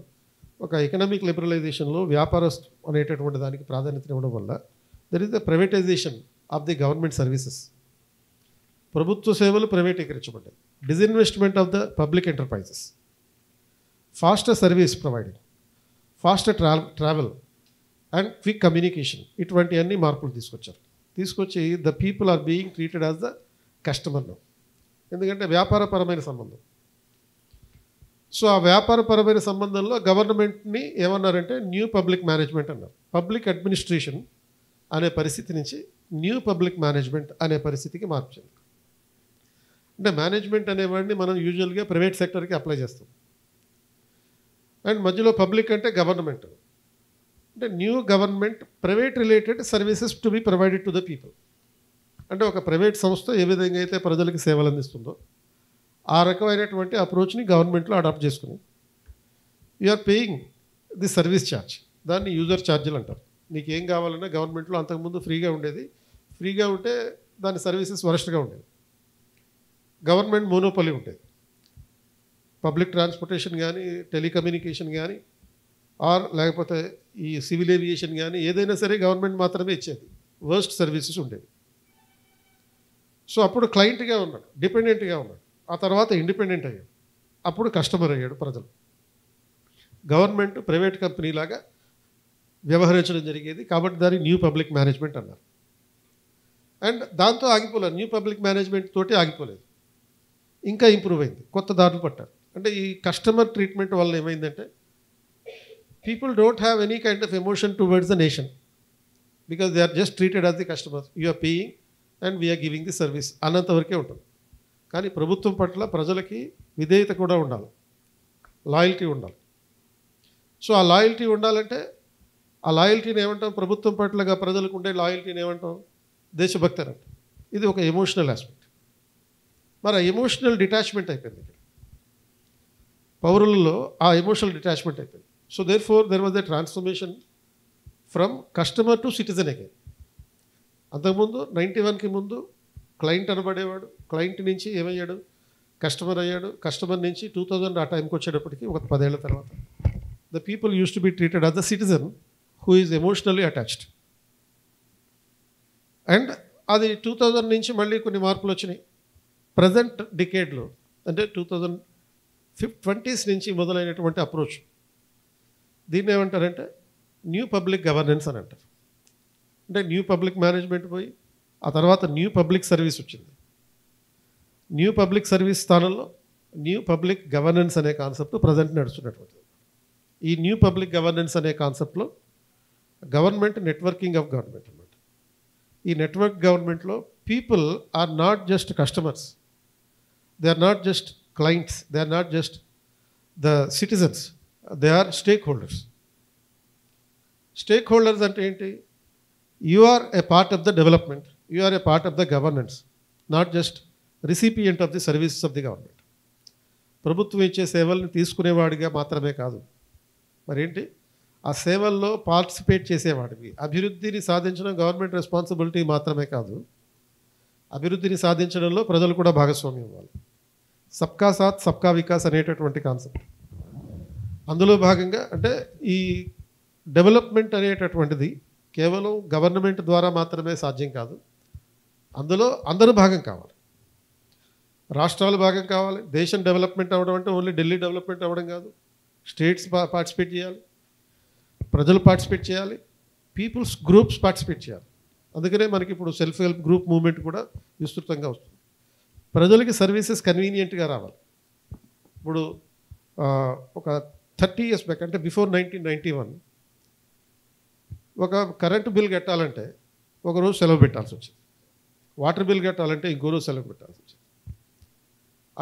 ఒక ఎకనామిక్ లిబరలైజేషన్లో వ్యాపారస్తు అనేటటువంటి దానికి ప్రాధాన్యత ఇవ్వడం వల్ల there is the privatization of the government services. ప్రభుత్వ సేవలు ప్రైవేటీకరించబడ్డాయి. Disinvestment of the public enterprises, faster service providing, faster travel and quick communication, ఇటువంటి అన్ని మార్పులు తీసుకొచ్చి the people are being treated as the customer now. ఎందుకంటే వ్యాపారపరమైన సంబంధం. సో ఆ వ్యాపారపరమైన సంబంధంలో గవర్నమెంట్ని ఏమన్నారంటే న్యూ పబ్లిక్ మేనేజ్మెంట్ అన్నారు. పబ్లిక్ అడ్మినిస్ట్రేషన్ అనే పరిస్థితి నుంచి న్యూ పబ్లిక్ మేనేజ్మెంట్ అనే పరిస్థితికి మార్చింది. అంటే మేనేజ్మెంట్ అనేవాడిని మనం యూజువల్గా ప్రైవేట్ సెక్టర్కి అప్లై చేస్తాం. అండ్ మధ్యలో పబ్లిక్ అంటే గవర్నమెంట్. అంటే new government private related services to be provided to the people. అంటే ఒక ప్రైవేట్ సంస్థ ఏ విధంగా అయితే ప్రజలకు సేవలు అందిస్తుందో ఆ రకమైనటువంటి అప్రోచ్ని గవర్నమెంట్లో అడాప్ట్ చేసుకుని you are paying the service charge, దాన్ని యూజర్ ఛార్జీలు అంటారు. నీకు ఏం కావాలన్నా గవర్నమెంట్లో అంతకుముందు ఫ్రీగా ఉండేది. ఫ్రీగా ఉంటే దాని సర్వీసెస్ వరస్ట్గా ఉండేది. గవర్నమెంట్ మోనోపలి ఉండేది. పబ్లిక్ ట్రాన్స్పోర్టేషన్ కానీ, టెలికమ్యూనికేషన్ కానీ, ఆర్ లేకపోతే ఈ సివిల్ ఏవియేషన్ కానీ ఏదైనా సరే గవర్నమెంట్ మాత్రమే ఇచ్చేది. వర్స్ట్ సర్వీసెస్ ఉండేవి. సో అప్పుడు క్లయింట్గా ఉన్నాడు, డిపెండెంట్గా ఉన్నాడు. ఆ తర్వాత ఇండిపెండెంట్ అయ్యాడు, అప్పుడు కస్టమర్ అయ్యాడు ప్రజలు. గవర్నమెంట్ ప్రైవేట్ కంపెనీ లాగా వ్యవహరించడం జరిగేది. కాబట్టి దాన్ని న్యూ పబ్లిక్ మేనేజ్మెంట్ అన్నారు. అండ్ దాంతో ఆగిపోలేదు, న్యూ పబ్లిక్ మేనేజ్మెంట్ తోటి ఆగిపోలేదు, ఇంకా ఇంప్రూవ్ అయింది, కొత్త దారులు పట్టారు. అంటే ఈ కస్టమర్ ట్రీట్మెంట్ వల్ల ఏమైందంటే people don't have any kind of emotion towards the nation because they are just treated as the customers. You are paying and we are giving the service అన్నంతవరకే ఉంటుంది. కానీ ప్రభుత్వం పట్ల ప్రజలకి విధేయత కూడా ఉండాలి, లాయల్టీ ఉండాలి. సో ఆ లాయల్టీ ఉండాలంటే ఆ లాయల్టీని ఏమంటాం, ప్రభుత్వం పట్లగా ప్రజలకు ఉండే లాయల్టీని ఏమంటాం, దేశభక్తి అని అంటాం. ఇది ఒక ఎమోషనల్ ఆస్పెక్ట్. మరి ఆ ఎమోషనల్ డిటాచ్మెంట్ అయిపోయింది ఇక్కడ పౌరులలో, ఆ ఎమోషనల్ డిటాచ్మెంట్ అయిపోయింది. So therefore there was a transformation from customer to citizen again. అంతకుముందు 91కి ముందు క్లయింట్ అనబడేవాడు, క్లయింట్ నుంచి ఏమయ్యాడు, కస్టమర్ అయ్యాడు, కస్టమర్ నుంచి 2000 ఆ టైంకి వచ్చేటప్పటికి ఒక 10 ఏళ్ల తర్వాత the people use to be treated as the citizen who is emotionally attached. And అది 2000 నుంచి మళ్ళీ కొన్ని మార్పులు వచ్చినాయి. ప్రజెంట్ డికేడ్లో అంటే 2020s నుంచి మొదలైనటువంటి అప్రోచ్, దీన్ని ఏమంటారంటే న్యూ పబ్లిక్ గవర్నెన్స్ అని అంటారు. అంటే న్యూ పబ్లిక్ మేనేజ్మెంట్ పోయి ఆ తర్వాత న్యూ పబ్లిక్ సర్వీస్ వచ్చింది. న్యూ పబ్లిక్ సర్వీస్ స్థానంలో న్యూ పబ్లిక్ గవర్నెన్స్ అనే కాన్సెప్ట్ ప్రజెంట్ నడుస్తున్నటువంటిది. ఈ న్యూ పబ్లిక్ గవర్నెన్స్ అనే కాన్సెప్ట్లో గవర్నమెంట్ నెట్వర్కింగ్ ఆఫ్ గవర్నమెంట్ అన్నమాట. ఈ నెట్వర్క్ గవర్నమెంట్లో people are not just customers, they are not just clients, they are not just the citizens, they are stakeholders. Stakeholders అంటే ఏంటి, you are a part of the development, you are a part of the governance, not just recipient of the services of the government. ప్రభుత్వం ఇచ్చే సేవల్ని తీసుకునేవాడిగా మాత్రమే కాదు, మరేంటి ఆ సేవల్లో పార్టిసిపేట్ చేసేవాడివి. అభివృద్ధిని సాధించడం గవర్నమెంట్ రెస్పాన్సిబిలిటీ మాత్రమే కాదు, అభివృద్ధిని సాధించడంలో ప్రజలు కూడా భాగస్వామ్యం ఇవ్వాలి. సబ్కా సాత్ సబ్కా వికాస్ అనేటటువంటి కాన్సెప్ట్ అందులో భాగంగా. అంటే ఈ డెవలప్మెంట్ అనేటటువంటిది కేవలం గవర్నమెంట్ ద్వారా మాత్రమే సాధ్యం కాదు, అందులో అందరూ భాగం కావాలి, రాష్ట్రాలు భాగం కావాలి. దేశం డెవలప్మెంట్ అవ్వడం అంటే ఓన్లీ ఢిల్లీ డెవలప్మెంట్ అవ్వడం కాదు, స్టేట్స్ పార్టిసిపేట్ చేయాలి, ప్రజలు పార్టిసిపేట్ చేయాలి, పీపుల్స్ గ్రూప్స్ పార్టిసిపేట్ చేయాలి. అందుకనే మనకి ఇప్పుడు సెల్ఫ్ హెల్ప్ గ్రూప్ మూవ్మెంట్ కూడా విస్తృతంగా వస్తుంది. ప్రజలకి సర్వీసెస్ కన్వీనియంట్గా రావాలి. ఇప్పుడు ఒక 30 years బ్యాక్ అంటే బిఫోర్ 1991 ఒక కరెంటు బిల్ కట్టాలంటే ఒకరోజు సెలవు పెట్టాల్సి వచ్చింది, వాటర్ బిల్ కట్టాలంటే ఇంకో రోజు సెలవు పెట్టాల్సి వచ్చింది.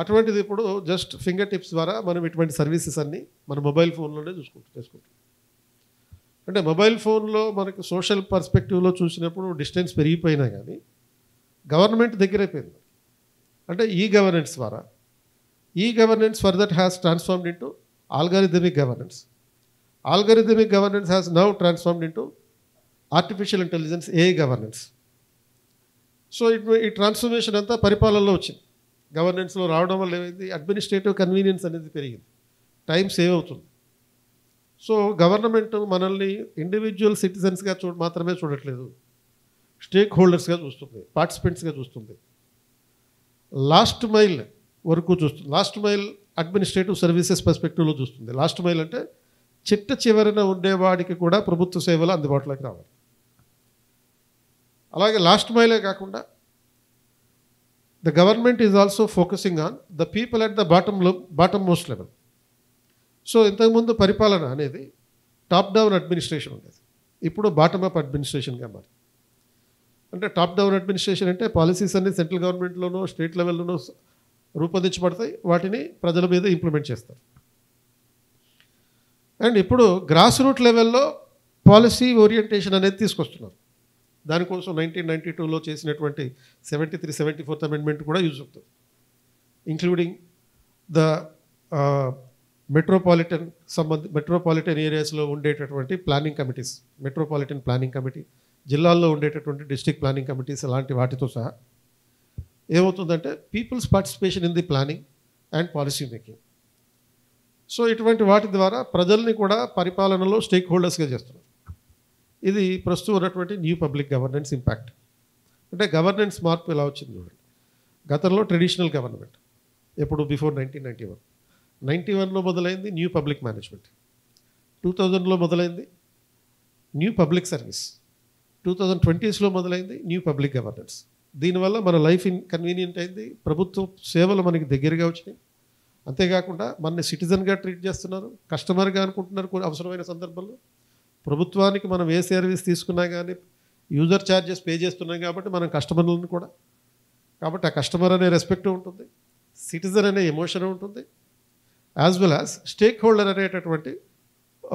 అటువంటిది ఇప్పుడు జస్ట్ ఫింగర్ టిప్స్ ద్వారా మనం ఇటువంటి సర్వీసెస్ అన్నీ మన మొబైల్ ఫోన్లోనే చేసుకుంటాం. అంటే మొబైల్ ఫోన్లో మనకు సోషల్ పర్స్పెక్టివ్లో చూసినప్పుడు డిస్టెన్స్ పెరిగిపోయినా కానీ గవర్నమెంట్ దగ్గరైపోయింది. అంటే ఈ గవర్నెన్స్ ద్వారా, ఈ governance for that has transformed into algorithmic governance. Algorithmic governance has now transformed into artificial intelligence, AI governance. So ఈ ట్రాన్స్ఫర్మేషన్ అంతా పరిపాలనలో వచ్చింది. గవర్నెన్స్లో రావడం వల్ల ఏమైంది, అడ్మినిస్ట్రేటివ్ కన్వీనియన్స్ అనేది పెరిగింది, టైం సేవ్ అవుతుంది. సో గవర్నమెంట్ మనల్ని ఇండివిజువల్ సిటిజన్స్గా మాత్రమే చూడట్లేదు, స్టేక్ హోల్డర్స్గా చూస్తుంది, పార్టిసిపెంట్స్గా చూస్తుంది, లాస్ట్ మైల్ వరకు చూస్తుంది. లాస్ట్ మైల్ అడ్మినిస్ట్రేటివ్ సర్వీసెస్ పర్స్పెక్టివ్లో చూస్తుంది. లాస్ట్ మైల్ అంటే చిట్ట చివరన ఉండేవాడికి కూడా ప్రభుత్వ సేవలు అందుబాటులోకి రావాలి. అలాగే లాస్ట్ మైలే కాకుండా the government is also focusing on the people at the bottom most level. So ఇంతకుముందు పరిపాలన అనేది టాప్ డౌన్ అడ్మినిస్ట్రేషన్ ఉండేది, ఇప్పుడు బాటమ్ అప్ అడ్మినిస్ట్రేషన్గా మారి. అంటే టాప్ డౌన్ అడ్మినిస్ట్రేషన్ అంటే పాలసీస్ అన్ని సెంట్రల్ గవర్నమెంట్లోనో స్టేట్ లెవెల్లోనో రూపొందించబడతాయి, వాటిని ప్రజల మీద ఇంప్లిమెంట్ చేస్తారు. అండ్ ఇప్పుడు గ్రాస్ రూట్ లెవెల్లో పాలసీ ఓరియంటేషన్ అనేది తీసుకొస్తున్నారు. దానికోసం 1992లో చేసినటువంటి 73, 74th అమెండ్మెంట్ కూడా యూజ్ అవుతుంది, ఇంక్లూడింగ్ ద మెట్రోపాలిటన్ ఏరియాస్లో ఉండేటటువంటి planning committees, metropolitan planning committee, జిల్లాల్లో ఉండేటటువంటి డిస్ట్రిక్ట్ ప్లానింగ్ కమిటీస్, అలాంటి వాటితో సహా ఏమవుతుందంటే people's participation in the planning and policy making. So ఇటువంటి వాటి ద్వారా ప్రజల్ని కూడా పరిపాలనలో స్టేక్ హోల్డర్స్గా చేస్తున్నారు. ఇది ప్రస్తుతం ఉన్నటువంటి న్యూ పబ్లిక్ గవర్నెన్స్ ఇంపాక్ట్. అంటే గవర్నెన్స్ మార్పు ఎలా వచ్చింది చూడండి. గతంలో ట్రెడిషనల్ గవర్నమెంట్ ఎప్పుడు బిఫోర్ 1991లో మొదలైంది న్యూ పబ్లిక్ మేనేజ్మెంట్, 2000లో మొదలైంది న్యూ పబ్లిక్ సర్వీస్, 2020స్లో మొదలైంది న్యూ పబ్లిక్ గవర్నెన్స్. దీనివల్ల మన లైఫ్ కన్వీనియంట్ అయింది, ప్రభుత్వ సేవలు మనకి దగ్గరగా వచ్చినాయి. అంతేకాకుండా మనని సిటిజన్గా ట్రీట్ చేస్తున్నారు, కస్టమర్గా అనుకుంటున్నారు. కొన్ని అవసరమైన సందర్భంలో ప్రభుత్వానికి మనం ఏ సర్వీస్ తీసుకున్నా కానీ యూజర్ ఛార్జెస్ పే చేస్తున్నాం కాబట్టి మనం కస్టమర్లను కూడా, కాబట్టి ఆ కస్టమర్ అనే రెస్పెక్ట్ ఉంటుంది, సిటిజన్ అనే ఎమోషన్ ఉంటుంది, as well as stake holder అనేటటువంటి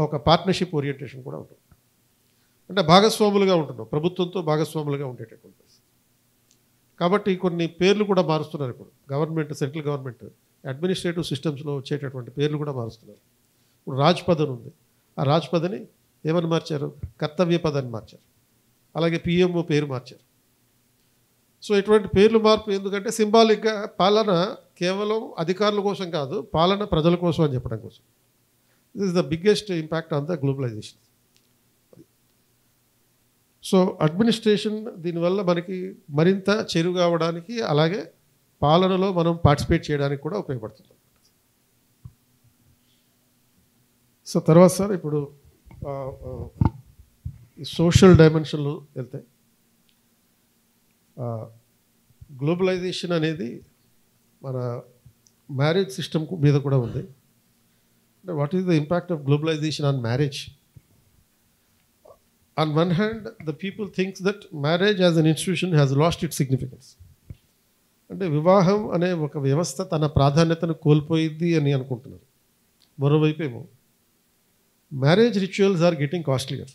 ఒక పార్ట్నర్షిప్ ఓరియంటేషన్ కూడా ఉంటుంది. అంటే భాగస్వాములుగా ఉంటున్నాం, ప్రభుత్వంతో భాగస్వాములుగా ఉండేటటువంటి పరిస్థితి. కాబట్టి కొన్ని పేర్లు కూడా మారుస్తున్నారు. ఇప్పుడు గవర్నమెంట్, సెంట్రల్ గవర్నమెంట్ అడ్మినిస్ట్రేటివ్ సిస్టమ్స్లో వచ్చేటటువంటి పేర్లు కూడా మారుస్తున్నారు. ఇప్పుడు రాజ్ పద్ అని ఉంది, ఆ రాజ్ పదని ఏమని మార్చారు, కర్తవ్య పద్ అని మార్చారు. అలాగే పిఎంఓ పేరు మార్చారు. సో ఇటువంటి పేర్లు మార్పు ఎందుకంటే సింబాలిక్గా పాలన కేవలం అధికారుల కోసం కాదు, పాలన ప్రజల కోసం అని చెప్పడం కోసం. This is the biggest impact on the globalisation. So administration దీనివల్ల మనకి మరింత చెరువు అవ్వడానికి, అలాగే పాలనలో మనం పార్టిసిపేట్ చేయడానికి కూడా ఉపయోగపడుతుంది. సో తర్వాత సార్ ఇప్పుడు ఈ సోషల్ డైమెన్షన్లో వెళ్తే గ్లోబలైజేషన్ అనేది మన మ్యారేజ్ సిస్టమ్ మీద కూడా ఉంది. అంటే what is the impact of globalisation on marriage? On one hand, the people think that marriage as an institution has lost its significance. అంటే వివాహం అనే ఒక వ్యవస్థ తన ప్రాధాన్యతను కోల్పోయింది అని అనుకుంటున్నారు. మరోవైపు ఏమో marriage rituals are getting costlier.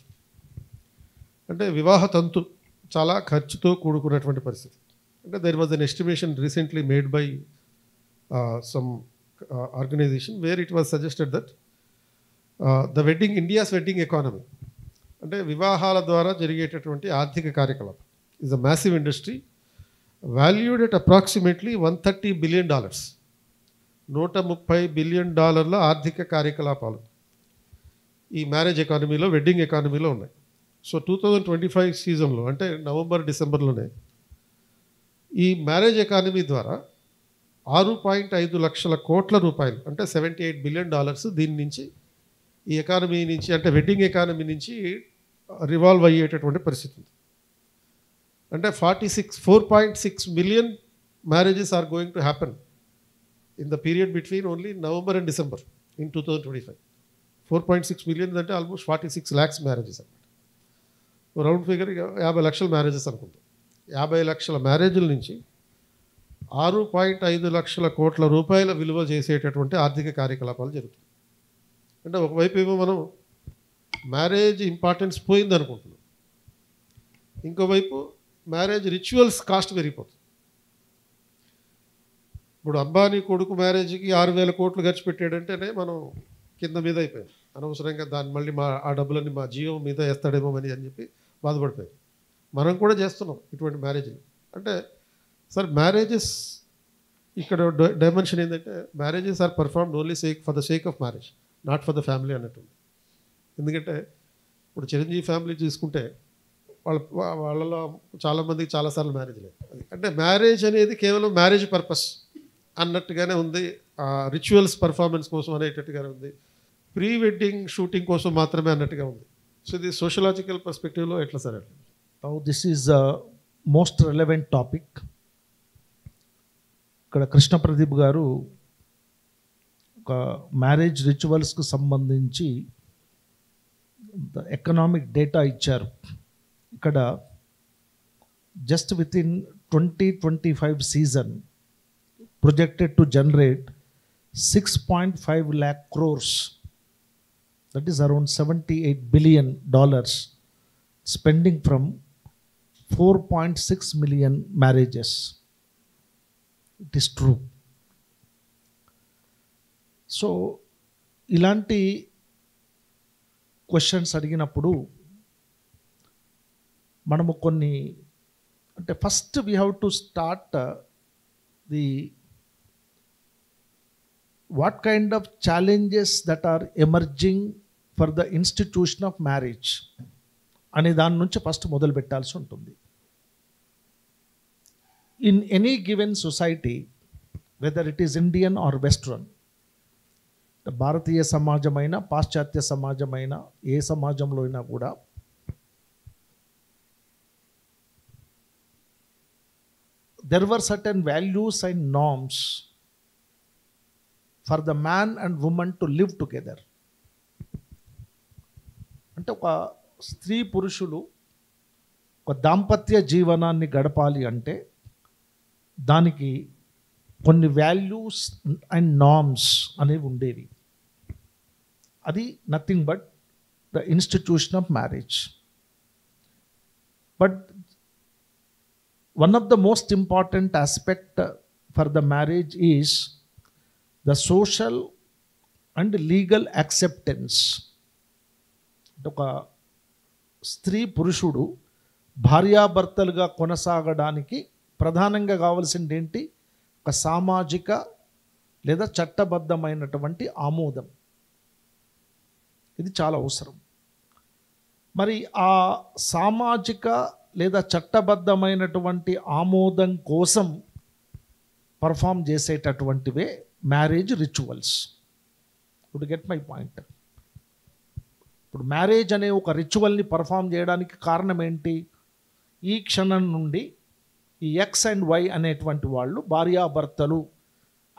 అంటే వివాహ తంతు చాలా ఖర్చుతో కూడుకున్నటువంటి పరిస్థితి. అంటే there was an estimation recently made by some organisation where it was suggested that India's wedding economy, అంటే వివాహాల ద్వారా జరిగేటటువంటి ఆర్థిక కార్యకలాపం is a massive industry valued at approximately $130 billion. $130 billion ఆర్థిక కార్యకలాపాలు ఈ మ్యారేజ్ ఎకానమీలో, వెడ్డింగ్ ఎకానమీలో ఉన్నాయి. సో 2025 సీజన్లో అంటే నవంబర్ డిసెంబర్లోనే ఈ మ్యారేజ్ ఎకానమీ ద్వారా 6.5 లక్షల కోట్ల రూపాయలు అంటే $78 బిలియన్ దీని నుంచి, ఈ ఎకానమీ నుంచి, అంటే వెడ్డింగ్ ఎకానమీ నుంచి రివాల్వ్ అయ్యేటటువంటి పరిస్థితి ఉంది. అంటే 4.6 million marriages are going to happen in the period between only November and December in 2025. 4.6 million అంటే ఆల్మోస్ట్ 46 lakhs మ్యారేజెస్ అనమాట. రౌండ్ ఫిగర్ 50 లక్షల మ్యారేజెస్ అనుకుంటాం. 50 లక్షల మ్యారేజ్ల నుంచి 6.5 లక్షల కోట్ల రూపాయల విలువ చేసేటటువంటి ఆర్థిక కార్యకలాపాలు జరుగుతాయి. అంటే ఒకవైపు ఏమో మనం మ్యారేజ్ ఇంపార్టెన్స్ పోయింది అనుకుంటున్నాం, ఇంకోవైపు మ్యారేజ్ రిచువల్స్ కాస్ట్ పెరిగిపోతుంది. ఇప్పుడు అంబానీ కొడుకు మ్యారేజ్కి 6,000 కోట్లు ఖర్చు పెట్టాడంటేనే మనం కింద మీద అయిపోయాం. అనవసరంగా దాన్ని మళ్ళీ ఆ డబ్బులన్నీ మా జీవం మీద వేస్తాడేమో అని చెప్పి బాధపడిపోయాం. మనం కూడా చేస్తున్నాం ఇటువంటి మ్యారేజ్లు. అంటే సార్ మ్యారేజెస్ ఇక్కడ డైమెన్షన్ ఏంటంటే marriages are performed only for the sake of marriage, not for the family అన్నట్టుంది. ఎందుకంటే ఇప్పుడు చిరంజీవి ఫ్యామిలీ తీసుకుంటే వాళ్ళలో చాలామందికి చాలాసార్లు మ్యారేజ్ లేదు. అంటే మ్యారేజ్ అనేది కేవలం మ్యారేజ్ పర్పస్ అన్నట్టుగానే ఉంది, రిచువల్స్ పర్ఫార్మెన్స్ కోసం అనేటట్టుగానే ఉంది, ప్రీ వెడ్డింగ్ షూటింగ్ కోసం మాత్రమే అన్నట్టుగా ఉంది. సో ఇది సోషలాజికల్ పర్స్పెక్టివ్లో ఎట్లా sir?
This is most relevant topic. ఇక్కడ కృష్ణ ప్రదీప్ గారు ఒక మ్యారేజ్ రిచువల్స్కు సంబంధించి ఎకనామిక్ డేటా ఇచ్చారు. ఇక్కడ just with in 2025 season projected to generate 6.5 lakh crores, that is around $78 billion, spending from 4.6 million marriages. It is true. So ఇలాంటి questions అడిగినప్పుడు మనము కొన్ని అంటే first we have to start the what kind of challenges that are emerging for the institution of marriage అనే దాని నుంచి first మొదలు పెట్టాల్సి ఉంటుంది. In any given society, whether it is Indian or western, భారతీయ సమాజమైన పాశ్చాత్య సమాజమైన ఏ సమాజంలో అయినా కూడా there were certain values and norms for the man and woman to live together. అంటే ఒక స్త్రీ పురుషులు ఒక దాంపత్య జీవనాన్ని గడపాలి అంటే దానికి కొన్ని వాల్యూస్ అండ్ నార్మ్స్ అనేవి ఉండేవి. అది nothing but the institution of marriage. But one of the most important aspect for the marriage is the social and legal acceptance. ఒక స్త్రీ పురుషుడు భార్యాభర్తలుగా కొనసాగడానికి ప్రధానంగా కావాల్సింది ఏంటి? ఒక సామాజిక లేదా చట్టబద్ధమైనటువంటి ఆమోదం. ఇది చాలా అవసరం. మరి ఆ సామాజిక లేదా చట్టబద్ధమైనటువంటి ఆమోదం కోసం పర్ఫామ్ చేసేటటువంటివే marriage rituals. Would get my point? ఇప్పుడు మ్యారేజ్ అనే ఒక రిచువల్ని పర్ఫామ్ చేయడానికి కారణం ఏంటి? ఈ క్షణం నుండి ఈ ఎక్స్ అండ్ వై అనేటువంటి వాళ్ళు భార్యాభర్తలు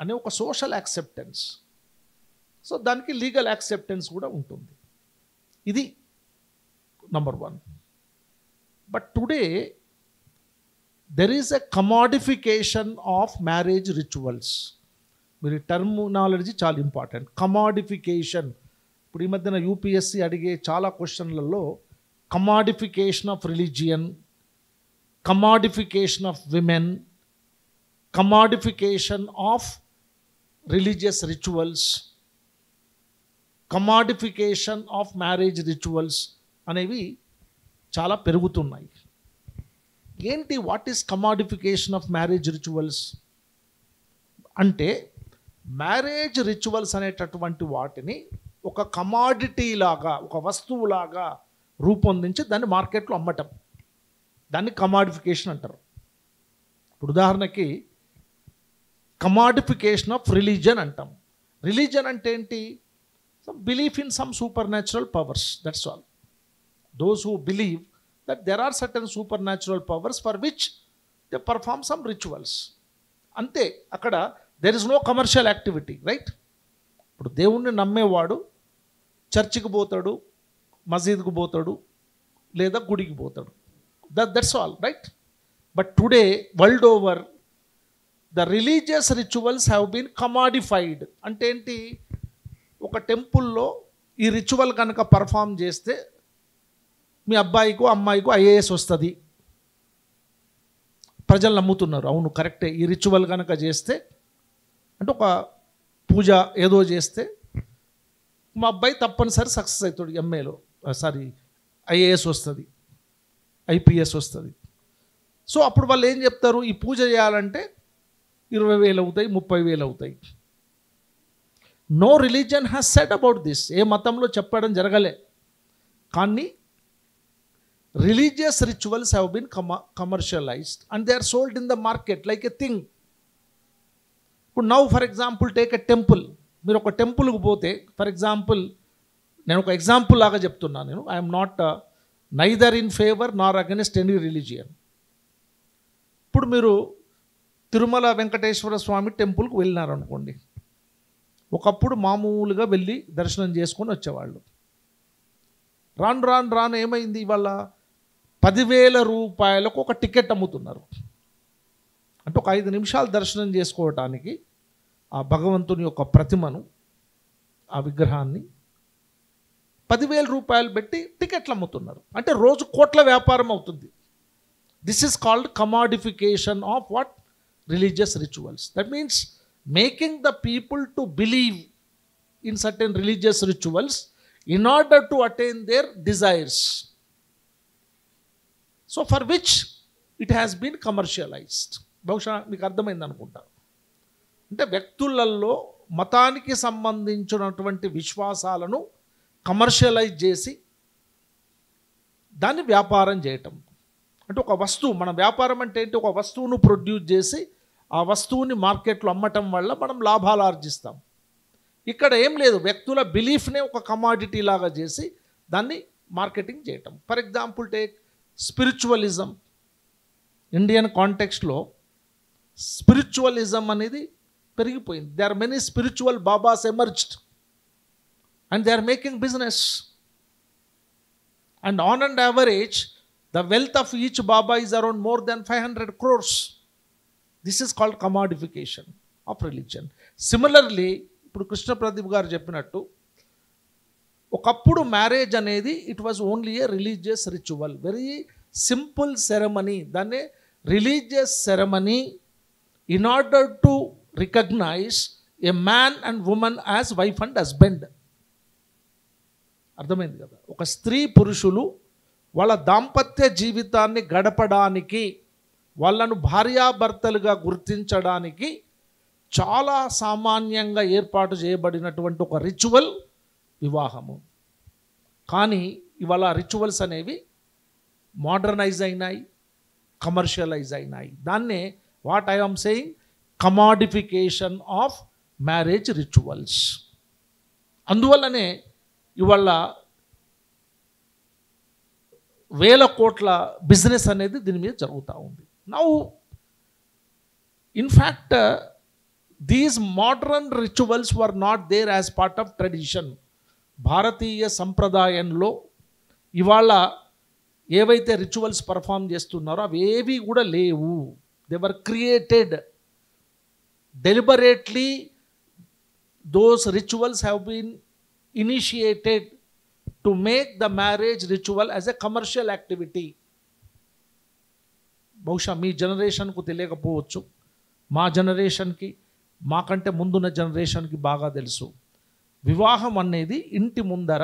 అనే ఒక సోషల్ యాక్సెప్టెన్స్. సో దానికి లీగల్ యాక్సెప్టెన్స్ కూడా ఉంటుంది. ఇది number 1. But today there is a commodification of marriage rituals. మీరు టర్మినాలజీ చాలా ఇంపార్టెంట్. కమాడిఫికేషన్. ఇప్పుడు ఈ మధ్యన యూపీఎస్సీ అడిగే చాలా క్వశ్చన్లలో commodification of religion, commodification of women, commodification of religious rituals, commodification of marriage rituals అనేవి చాలా పెరుగుతున్నాయి. ఏంటి what is commodification of marriage rituals అంటే, మ్యారేజ్ రిచువల్స్ అనేటటువంటి వాటిని ఒక కమాడిటీ లాగా, ఒక వస్తువులాగా రూపొందించి దాన్ని మార్కెట్లో అమ్మటం, దాన్ని కమాడిఫికేషన్ అంటారు. ఇప్పుడు ఉదాహరణకి కమాడిఫికేషన్ ఆఫ్ రిలీజన్ అంటాం. రిలీజన్ అంటే ఏంటి? Some belief in some super natural powers, that's all. Those who believe that there are certain supernatural powers for which they perform some rituals. అంతే, అక్కడ there is no commercial activity, right? ఇప్పుడు దేవుణ్ణి నమ్మేవాడు చర్చికి పోతాడు, మసీద్కు పోతాడు, లేదా గుడికి పోతాడు. That's all, right? But today world over the religious rituals have been commodified. అంటే ఏంటి? ఒక టెంపుల్లో ఈ రిచువల్ కనుక పర్ఫామ్ చేస్తే మీ అబ్బాయికో అమ్మాయికో ఐఏఎస్ వస్తుంది. ప్రజలు నమ్ముతున్నారు, అవును కరెక్టే, ఈ రిచువల్ కనుక చేస్తే, అంటే ఒక పూజ ఏదో చేస్తే మా అబ్బాయి తప్పనిసరి సక్సెస్ అవుతాడు, ఎంఏలో ఐఏఎస్ వస్తుంది, ఐపీఎస్ వస్తుంది. సో అప్పుడు వాళ్ళు ఏం చెప్తారు? ఈ పూజ చేయాలంటే 20,000 అవుతాయి, 30,000 అవుతాయి. No religion has said about this. ఏ మతంలో చెప్పడం జరగలే. కానీ religious rituals have been commercialized and they are sold in the market like a thing. Now for example take a temple. మీరు ఒక టెంపుల్కి పోతే, ఫర్ ఎగ్జాంపుల్ నేను ఒక ఎగ్జాంపుల్ లాగా చెప్తున్నాను, నేను I'm not neither in favour Nar against any religion. ఇప్పుడు మీరు తిరుమల వెంకటేశ్వర స్వామి టెంపుల్కి వెళ్ళినారనుకోండి. ఒకప్పుడు మామూలుగా వెళ్ళి దర్శనం చేసుకొని వచ్చేవాళ్ళు. రాను ఏమైంది? ఇవాళ 10,000 రూపాయలకు ఒక టికెట్ అమ్ముతున్నారు. అంటే ఒక 5 నిమిషాలు దర్శనం చేసుకోవటానికి ఆ భగవంతుని యొక్క ప్రతిమను, ఆ విగ్రహాన్ని 10,000 రూపాయలు పెట్టి టికెట్లు అమ్ముతున్నారు. అంటే రోజు కోట్ల వ్యాపారం అవుతుంది. This is called commodification of what? Religious rituals. That means making the people to believe in certain religious rituals in order to attain their desires. So for which it has been commercialized. బహుశా మీకు అర్థమైంది అనుకుంటా. అంటే వ్యక్తులలో మతానికి సంబంధించినటువంటి విశ్వాసాలను commercialise చేసి దాన్ని వ్యాపారం చేయటం. అంటే ఒక వస్తువు, మన వ్యాపారం అంటే ఏంటి? ఒక వస్తువును ప్రొడ్యూస్ చేసి ఆ వస్తువుని మార్కెట్లో అమ్మటం వల్ల మనం లాభాలు ఆర్జిస్తాం. ఇక్కడ ఏం లేదు, వ్యక్తుల బిలీఫ్నే ఒక కమాడిటీ లాగా చేసి దాన్ని మార్కెటింగ్ చేయటం. For example take spiritualism. Indian కాంటెక్స్ట్లో స్పిరిచువలిజం అనేది పెరిగిపోయింది. They are many spiritual babas emerged and they are making business. And on and average the wealth of each Baba is around more than 500 crores. This is called commodification of religion. Similarly, ఇప్పుడు కృష్ణ ప్రదీప్ గారు చెప్పినట్టు ఒకప్పుడు marriage అనేది it was only a religious ritual, very simple ceremony. దాన్నే religious ceremony in order to recognize a man and woman as wife and husband. అర్థమైంది కదా? ఒక స్త్రీ పురుషులు వాళ్ళ దాంపత్య జీవితాన్ని గడపడానికి, వాళ్ళను భార్యాభర్తలుగా గుర్తించడానికి చాలా సామాన్యంగా ఏర్పాటు చేయబడినటువంటి ఒక రిచువల్ వివాహము. కానీ ఇవాళ రిచువల్స్ అనేవి మోడర్నైజ్ అయినాయి, కమర్షియలైజ్ అయినాయి. దాన్నే what I am saying commodification of marriage rituals. అందువల్లనే ఇవాళ వేల కోట్ల బిజినెస్ అనేది దీని మీద జరుగుతూ ఉంది. Now in fact these modern rituals were not there as part of tradition. భారతీయ సంప్రదాయంలో ఇవాళ ఏవైతే రిచువల్స్ పర్ఫామ్ చేస్తున్నారో అవి ఏవి కూడా లేవు. They were created deliberately. Those rituals have been initiated to make the marriage ritual as a commercial activity. బహుశా మీ జనరేషన్కు తెలియకపోవచ్చు, మా జనరేషన్కి, మాకంటే ముందున్న జనరేషన్కి బాగా తెలుసు. వివాహం అనేది ఇంటి ముందర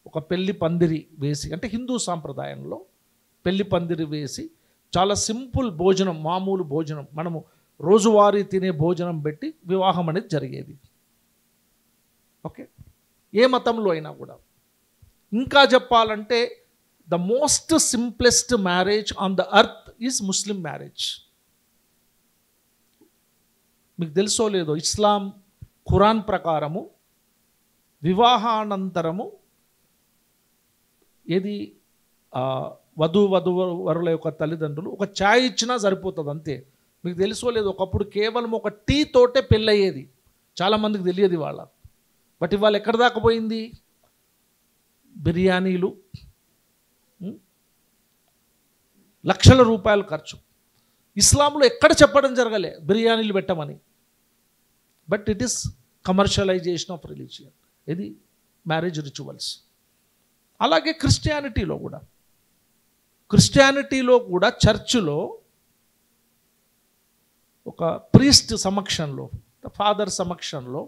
ఒక పెళ్లి పందిరి వేసి, అంటే హిందూ సాంప్రదాయంలో పెళ్లి పందిరి వేసి చాలా సింపుల్ భోజనం, మామూలు భోజనం, మనము రోజువారీ తినే భోజనం పెట్టి వివాహం అనేది జరిగేది. ఓకే, ఏ మతంలో అయినా కూడా. ఇంకా చెప్పాలంటే the most simplest marriage on the earth is Muslim marriage. మీకు తెలుసో లేదో, ఇస్లాం ఖురాన్ ప్రకారము వివాహానంతరము ఏది వధువరుల యొక్క తల్లిదండ్రులు ఒక ఛాయ్ ఇచ్చినా సరిపోతుంది అంతే. మీకు తెలుసో లేదో, ఒకప్పుడు కేవలం ఒక టీ తోటే పెళ్ళయ్యేది. చాలామందికి తెలియదు ఇవాళ. బట్ ఇవాళ ఎక్కడ దాకా పోయింది? బిర్యానీలు, లక్షల రూపాయలు ఖర్చు. ఇస్లాంలో ఎక్కడ చెప్పడం జరగలే బిర్యానీలు పెట్టమని. But it is commercialisation of religion, ఇది మ్యారేజ్ రిచువల్స్. అలాగే క్రిస్టియానిటీలో కూడా చర్చిలో ఒక ప్రీస్ట్ సమక్షంలో, ఫాదర్ సమక్షంలో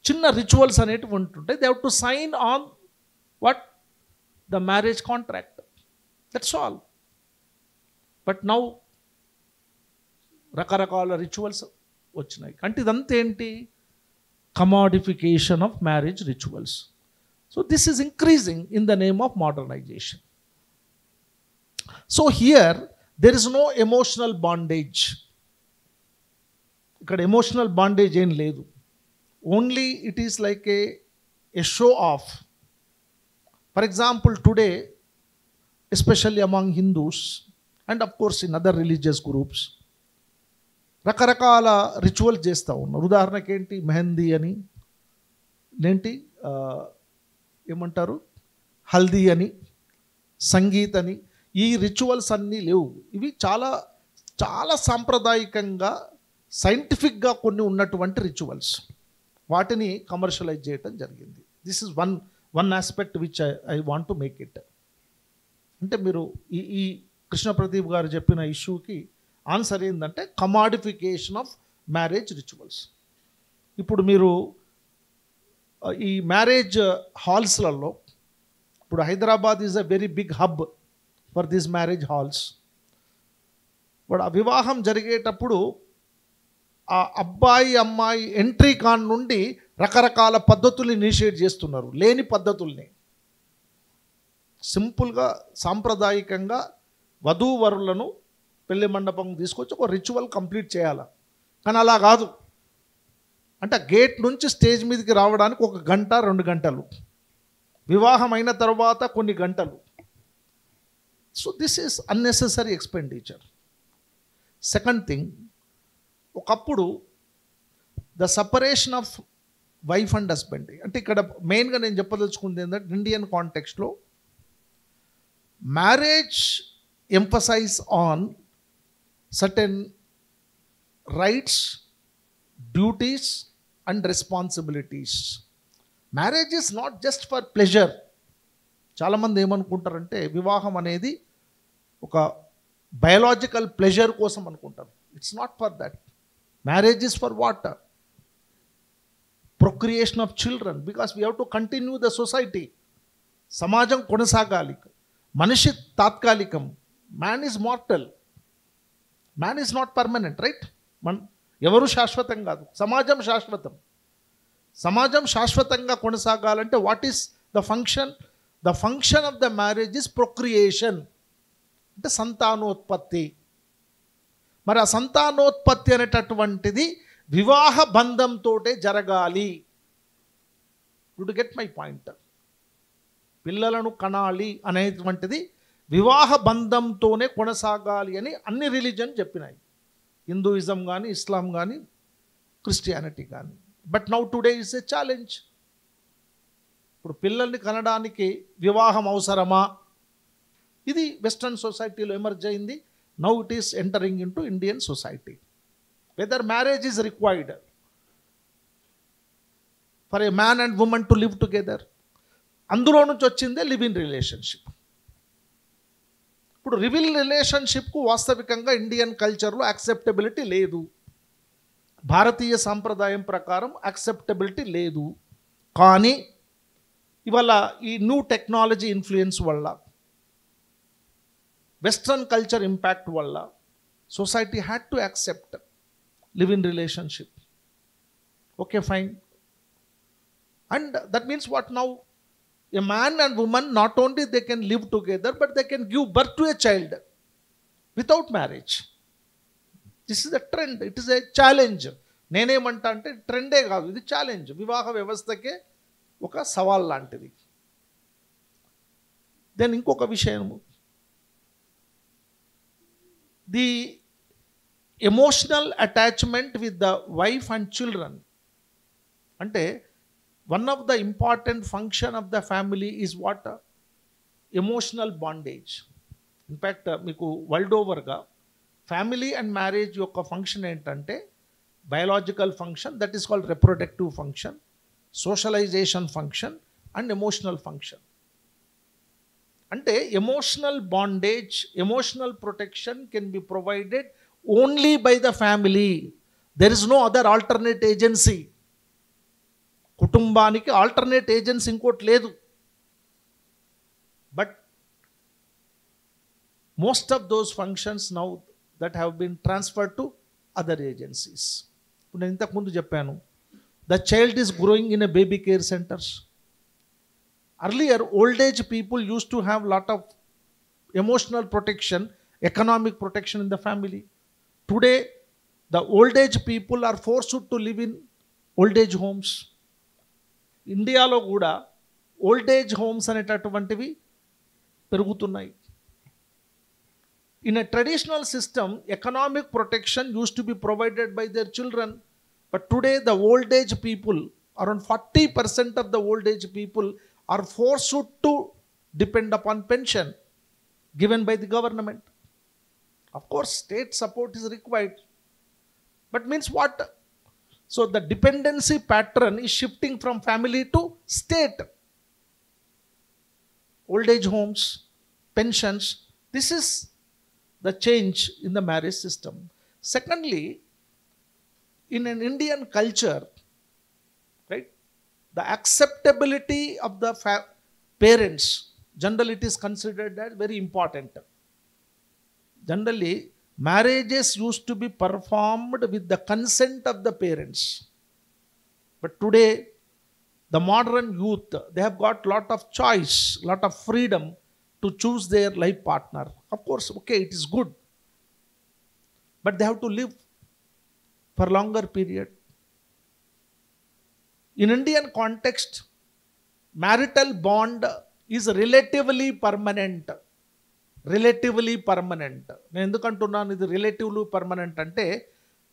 చిన్న రిచువల్స్ అనేటివి ఉంటుంటాయి. They have to sign on what the marriage contract, that's all. But now రకరకాల రిచువల్స్ వచ్చినాయి. అంటే ఇదంతా ఏంటి? Commodification of marriage rituals. So this is increasing in the name of modernization. So here there is no emotional bondage. ఇక్కడ emotional bondage ఏం లేదు. Only it is like a show off. For example, today, especially among Hindus and of course in other religious groups, రకరకాల rituals చేస్తూ ఉన్నారు. ఉదాహరణకి ఏంటి, మెహందీ అని, ఏంటి ఏమంటారు, హల్దీ అని, సంగీత్ అని, ఈ రిచువల్స్ అన్నీ లేవు. ఇవి చాలా చాలా సాంప్రదాయకంగా సైంటిఫిక్గా కొన్ని ఉన్నటువంటి రిచువల్స్. వాటిని కమర్షియలైజ్ చేయటం జరిగింది. This is one aspect which I want to make it. అంటే మీరు ఈ కృష్ణ ప్రదీప్ గారు చెప్పిన ఇష్యూకి ఆన్సర్ ఏంటంటే కమాడిఫికేషన్ ఆఫ్ మ్యారేజ్ రిచువల్స్. ఇప్పుడు మీరు ఈ మ్యారేజ్ హాల్స్లలో, ఇప్పుడు Hyderabad is a very big hub for these marriage halls. ఇప్పుడు ఆ వివాహం జరిగేటప్పుడు ఆ అబ్బాయి అమ్మాయి ఎంట్రీ కాన్ నుండి రకరకాల పద్ధతులు ఇనిషియేట్ చేస్తున్నారు, లేని పద్ధతుల్ని. సింపుల్గా సాంప్రదాయకంగా వధూవరులను పెళ్లి మండపం తీసుకొచ్చి ఒక రిచువల్ కంప్లీట్ చేయాలి. కానీ అలా కాదు. అంటే గేట్ నుంచి స్టేజ్ మీదకి రావడానికి 1 గంట 2 గంటలు, వివాహం అయిన తర్వాత కొన్ని గంటలు. So this is unnecessary expenditure. Second thing, ఒకప్పుడు the separation of wife and husband, అంటే ఇక్కడ మెయిన్గా నేను చెప్పదలుచుకుంది ఏంటంటే ఇండియన్ కాంటెక్స్ట్లో marriage emphasize on certain rights, duties and responsibilities. Marriage is not just for pleasure. చాలామంది ఏమనుకుంటారంటే వివాహం అనేది ఒక బయలాజికల్ ప్లెజర్ కోసం అనుకుంటారు. It's not for that. Marriage is for what? Procreation of children, because we have to continue the society. సమాజం కొనసాగాలి. మనిషి తాత్కాలికం, man is mortal, man is not permanent, right? ఎవరు శాశ్వతం కాదు, సమాజం శాశ్వతం. సమాజం శాశ్వతంగా కొనసాగాలంటే what is the function? The function of the marriage is procreation, అంటే సంతానోత్పత్తి. మరి ఆ సంతానోత్పత్తి అనేటటువంటిది వివాహ బంధంతో జరగాలి. To get my point. పిల్లలను కనాలి అనేటువంటిది వివాహ బంధంతోనే కొనసాగాలి అని అన్ని రిలీజన్ చెప్పినాయి, హిందూయిజం కానీ, ఇస్లాం కానీ, క్రిస్టియానిటీ కానీ. But now today is a challenge. ఇప్పుడు పిల్లల్ని కనడానికి వివాహం అవసరమా? ఇది వెస్ట్రన్ సొసైటీలో ఎమర్జ్ అయింది. Now it is entering into Indian society. Whether marriage is required for a man and woman to live together. అందులో నుంచి వచ్చిందే లివ్ ఇన్ రిలేషన్షిప్. ఇప్పుడు లివ్ ఇన్ రిలేషన్షిప్కు వాస్తవికంగా ఇండియన్ కల్చర్లో యాక్సెప్టబిలిటీ లేదు. భారతీయ సాంప్రదాయం ప్రకారం యాక్సెప్టబిలిటీ లేదు. కానీ ఇవాళ ఈ న్యూ టెక్నాలజీ ఇన్ఫ్లుయెన్స్ వల్ల, వెస్ట్రన్ కల్చర్ ఇంపాక్ట్ వల్ల society had to accept live in relationship. Okay, fine. And that means what now? A man and woman, not only they can live together, but they can give birth to a child without marriage. This is a trend. It is a challenge. నేనేమంటా అంటే ట్రెండే కాదు, ఇది challenge. వివాహ వ్యవస్థకే ఒక సవాల్ లాంటిది. Then ఇంకొక విషయము, the emotional attachment with the wife and children. అంటే one of the important function of the family is what? Emotional bondage. In fact, మీకు వరల్డ్ ఓవర్గా ఫ్యామిలీ అండ్ మ్యారేజ్ యొక్క ఫంక్షన్ ఏంటంటే biological function, that is called reproductive function, socialization function and emotional function. అంటే emotional bondage, emotional protection can be provided only by the family. There is no other alternate agency. కుటుంబానికి alternate agency ఇంకోటి లేదు. But most of those functions now that have been transferred to other agencies. ఇప్పుడు నేను ఇంతకుముందు చెప్పాను, the child is growing in a baby care centres. Earlier old age people use to have lot of emotional protection, economic protection in the family. Today the old age people are forced to live in old age homes. ఇండియాలో కూడా old age homes అనేటటువంటివి పెరుగుతున్నాయి. In a traditional system, economic protection used to be provided by their children. But today the old age people, around 40% of the old age people are forced to depend upon pension given by the government. Of course, state support is required. But means what? So the dependency pattern is shifting from family to state. Old age homes, pensions, this is the change in the marriage system. Secondly, in an Indian culture, right, the acceptability of the parents, generally it is considered as very important. Generally, marriages used to be performed with the consent of the parents. But today, the modern youth, they have got lot of choice, lot of freedom to choose their life partner. Of course, okay, it is good. But they have to live for longer period. In Indian context, marital bond is relatively permanent. Relatively permanent. నేను ఎందుకంటున్నాను ఇది relatively permanent అంటే,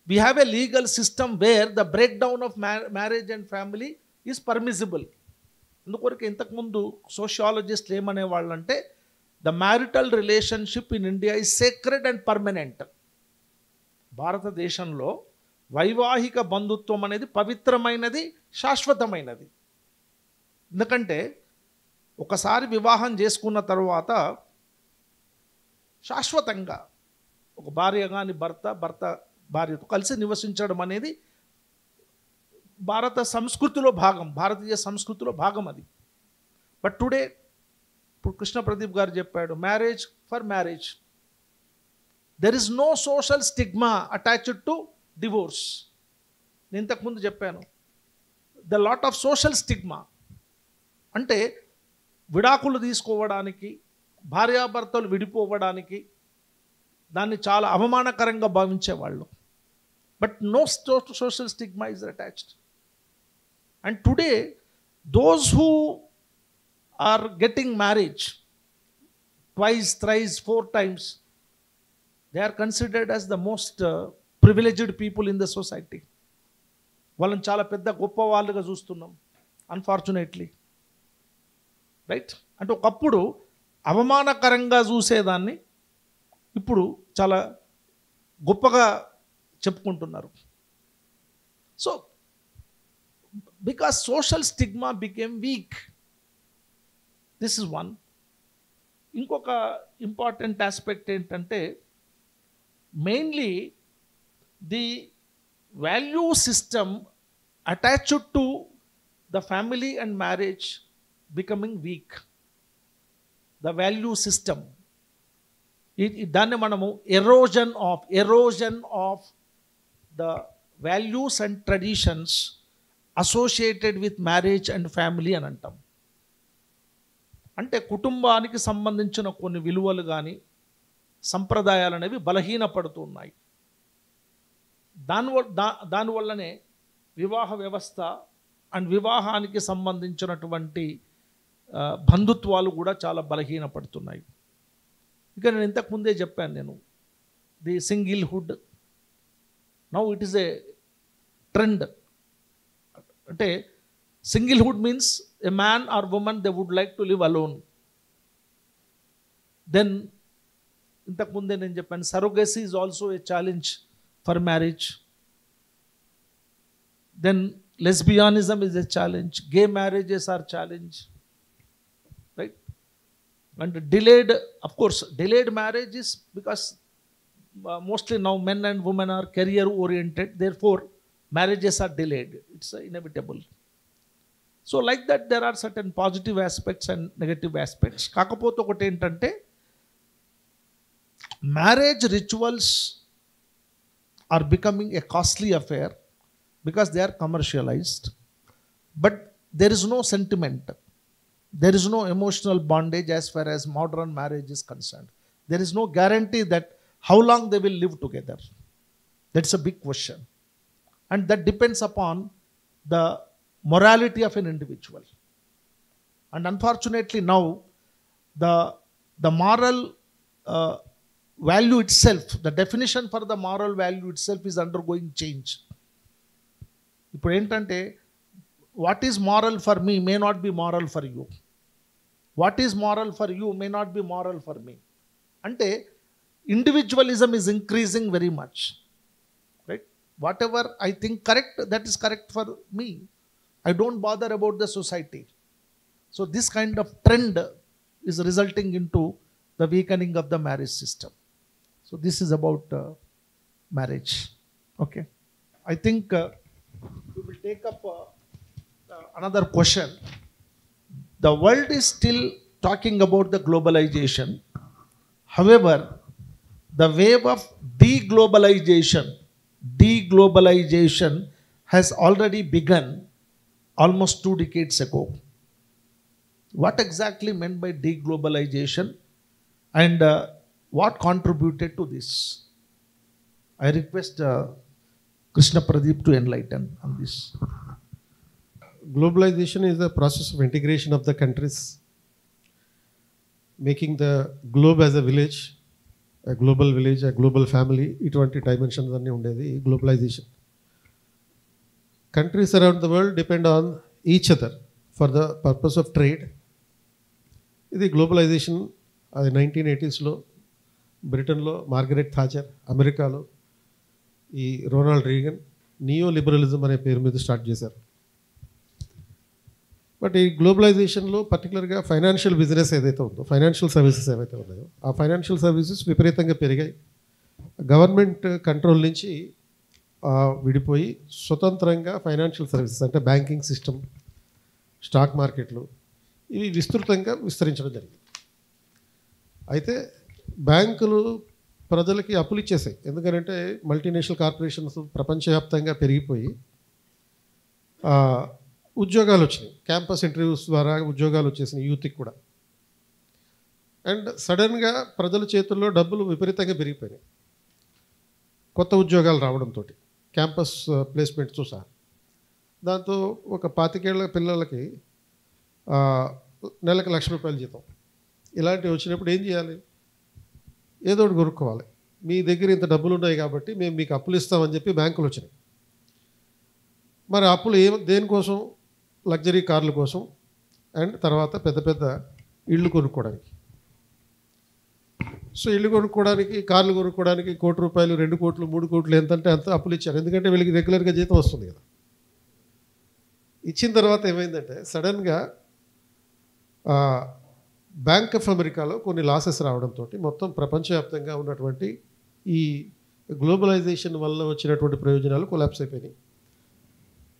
we have a legal system where the breakdown of marriage and family is permissible. అందుకొరకు ఇంతకుముందు సోషియాలజిస్టులు ఏమనేవాళ్ళు అంటే the marital relationship in India is sacred and permanent. భారతదేశంలో వైవాహిక బంధుత్వం అనేది పవిత్రమైనది, శాశ్వతమైనది. ఎందుకంటే ఒకసారి వివాహం చేసుకున్న తర్వాత శాశ్వతంగా ఒక భార్య కానీ భర్త భార్యతో కలిసి నివసించడం అనేది భారత సంస్కృతిలో భాగం, భారతీయ సంస్కృతిలో భాగం అది. బట్ టుడే ఇప్పుడు కృష్ణ ప్రదీప్ గారు చెప్పాడు, marriage for marriage. There is no social stigma attached to divorce. నేను ఇంతకుముందు చెప్పాను, the lot of social stigma అంటే విడాకులు తీసుకోవడానికి, భార్యాభర్తలు విడిపోవడానికి దాన్ని చాలా అవమానకరంగా భావించేవాళ్ళు. But no social stigma is attached. And today those who are getting marriage twice, thrice, 4 times, they are considered as the most privileged people in the society. వాళ్ళని చాలా పెద్ద గొప్ప వాళ్ళుగా చూస్తున్నాం అన్ఫార్చునేట్లీ, రైట్. అంటే ఒకప్పుడు అవమానకరంగా చూసేదాన్ని ఇప్పుడు చాలా గొప్పగా చెప్పుకుంటున్నారు. So because social stigma became week, this is one. ఇంకొక ఇంపార్టెంట్ ఆస్పెక్ట్ ఏంటంటే mainly the value system attached to the family and marriage becoming week. The value system, దాన్ని మనము erosion of the values and traditions associated with marriage and family అని అంటాం. అంటే కుటుంబానికి సంబంధించిన కొన్ని విలువలు కానీ సంప్రదాయాలు అనేవి బలహీనపడుతున్నాయి. దానివల్లనే వివాహ వ్యవస్థ అండ్ వివాహానికి సంబంధించినటువంటి బంధుత్వాలు కూడా చాలా బలహీనపడుతున్నాయి. ఇక నేను ఇంతకుముందే చెప్పాను, నేను the singlehood, now it is a trend. అంటే singlehood means a man or woman they would like to live alone. Then ఇంతకుముందే నేను చెప్పాను, surrogacy is also a challenge for marriage. Then lesbianism is a challenge, gay marriages are challenge, right? And delayed, of course, delayed marriage is because mostly now men and women are career oriented, therefore marriages are delayed. It's inevitable. So like that there are certain positive aspects and negative aspects. Kakapotho okati entante marriage rituals are becoming a costly affair because they are commercialized, but there is no sentiment, there is no emotional bondage as far as modern marriage is concerned. There is no guarantee that how long they will live together. That's a big question, and that depends upon the morality of an individual. And unfortunately now the moral value itself, the definition for the moral value itself is undergoing change. ఇప్పుడు ఏంటంటే what is moral for me may not be moral for you, what is moral for you may not be moral for me. అంటే individualism is increasing very much, right? Whatever I think correct, that is correct for me. I don't bother about the society. So this kind of trend is resulting into the weakening of the marriage system. So this is about marriage. Okay, I think we will take up another question. The world is still talking about the globalization. However, the wave of deglobalization has already begun almost 2 decades ago. What exactly meant by deglobalization and what contributed to this? I request Krishna Pradeep to enlighten on this.
Globalization is the process of integration of the countries, making the globe as a village global village, global family, ఇటువంటి dimensions అన్నీ ఉండేది globalisation. Countries around the world depend on each other for the purpose of trade. ఇది globalisation. అది 1980s బ్రిటన్లో Margaret Thatcher, అమెరికాలో ఈ Ronald Reagan neo liberalism అనే పేరు మీద స్టార్ట్ చేశారు. బట్ ఈ గ్లోబలైజేషన్లో పర్టికులర్గా ఫైనాన్షియల్ బిజినెస్ ఏదైతే ఉందో, ఫైనాన్షియల్ సర్వీసెస్ ఏవైతే ఉన్నాయో, ఆ ఫైనాన్షియల్ సర్వీసెస్ విపరీతంగా పెరిగాయి. గవర్నమెంట్ కంట్రోల్ నుంచి విడిపోయి స్వతంత్రంగా ఫైనాన్షియల్ సర్వీసెస్ అంటే బ్యాంకింగ్ సిస్టమ్, స్టాక్ మార్కెట్లు, ఇవి విస్తృతంగా విస్తరించడం జరిగింది. అయితే బ్యాంకులు ప్రజలకి అప్పులు ఇచ్చేసాయి. ఎందుకంటే మల్టీనేషనల్ కార్పొరేషన్స్ ప్రపంచవ్యాప్తంగా పెరిగిపోయి ఉద్యోగాలు వచ్చినాయి. క్యాంపస్ ఇంటర్వ్యూస్ ద్వారా ఉద్యోగాలు వచ్చేసినాయి యూత్కి కూడా. అండ్ సడన్గా ప్రజల చేతుల్లో డబ్బులు విపరీతంగా పెరిగిపోయినాయి కొత్త ఉద్యోగాలు రావడంతో, క్యాంపస్ ప్లేస్మెంట్స్తో సహా. దాంతో ఒక 25 ఏళ్ల పిల్లలకి నెలకు ₹1,00,000 జీతం ఇలాంటివి వచ్చినప్పుడు ఏం చేయాలి? ఏదో ఒకటి కొనుక్కోవాలి. మీ దగ్గర ఇంత డబ్బులు ఉన్నాయి కాబట్టి మేము మీకు అప్పులు ఇస్తామని చెప్పి బ్యాంకులు వచ్చినాయి. మరి అప్పులు దేనికోసం? లగ్జరీ కార్ల కోసం అండ్ తర్వాత పెద్ద పెద్ద ఇళ్ళు కొనుక్కోవడానికి. సో ఇళ్ళు కొనుక్కోవడానికి, కార్లు కొనుక్కోవడానికి ₹1,00,00,000, ₹2,00,00,000, ₹3,00,00,000 ఎంతంటే అంత అప్పులు ఇచ్చారు. ఎందుకంటే వీళ్ళకి రెగ్యులర్గా జీతం వస్తుంది కదా. ఇచ్చిన తర్వాత ఏమైందంటే సడన్గా బ్యాంక్ ఆఫ్ అమెరికాలో కొన్ని లాసెస్ రావడంతో మొత్తం ప్రపంచవ్యాప్తంగా ఉన్నటువంటి ఈ గ్లోబలైజేషన్ వల్ల వచ్చినటువంటి ప్రయోజనాలు కొలాప్స్ అయిపోయినాయి.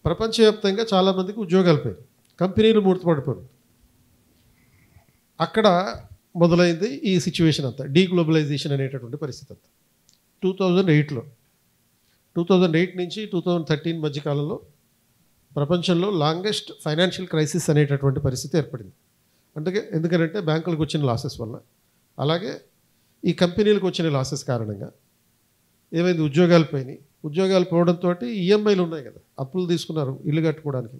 ప్రపంచవ్యాప్తంగా చాలామందికి ఉద్యోగాలు పోయినాయి, కంపెనీలు మూతపడిపోయాయి. అక్కడ మొదలైంది ఈ సిచ్యువేషన్ అంతా, డీగ్లోబలైజేషన్ అనేటటువంటి పరిస్థితి అంతా. 2008 నుంచి 2013 మధ్యకాలంలో ప్రపంచంలో లాంగెస్ట్ ఫైనాన్షియల్ క్రైసిస్ అనేటటువంటి పరిస్థితి ఏర్పడింది. ఎందుకంటే బ్యాంకులకు వచ్చిన లాసెస్ వల్ల, అలాగే ఈ కంపెనీలకు వచ్చిన లాసెస్ కారణంగా ఏమైంది? ఉద్యోగాలు పోయినాయి. ఉద్యోగాలు పోవడంతో ఈఎంఐలు ఉన్నాయి కదా, అప్పులు తీసుకున్నారు ఇల్లు కట్టుకోవడానికి,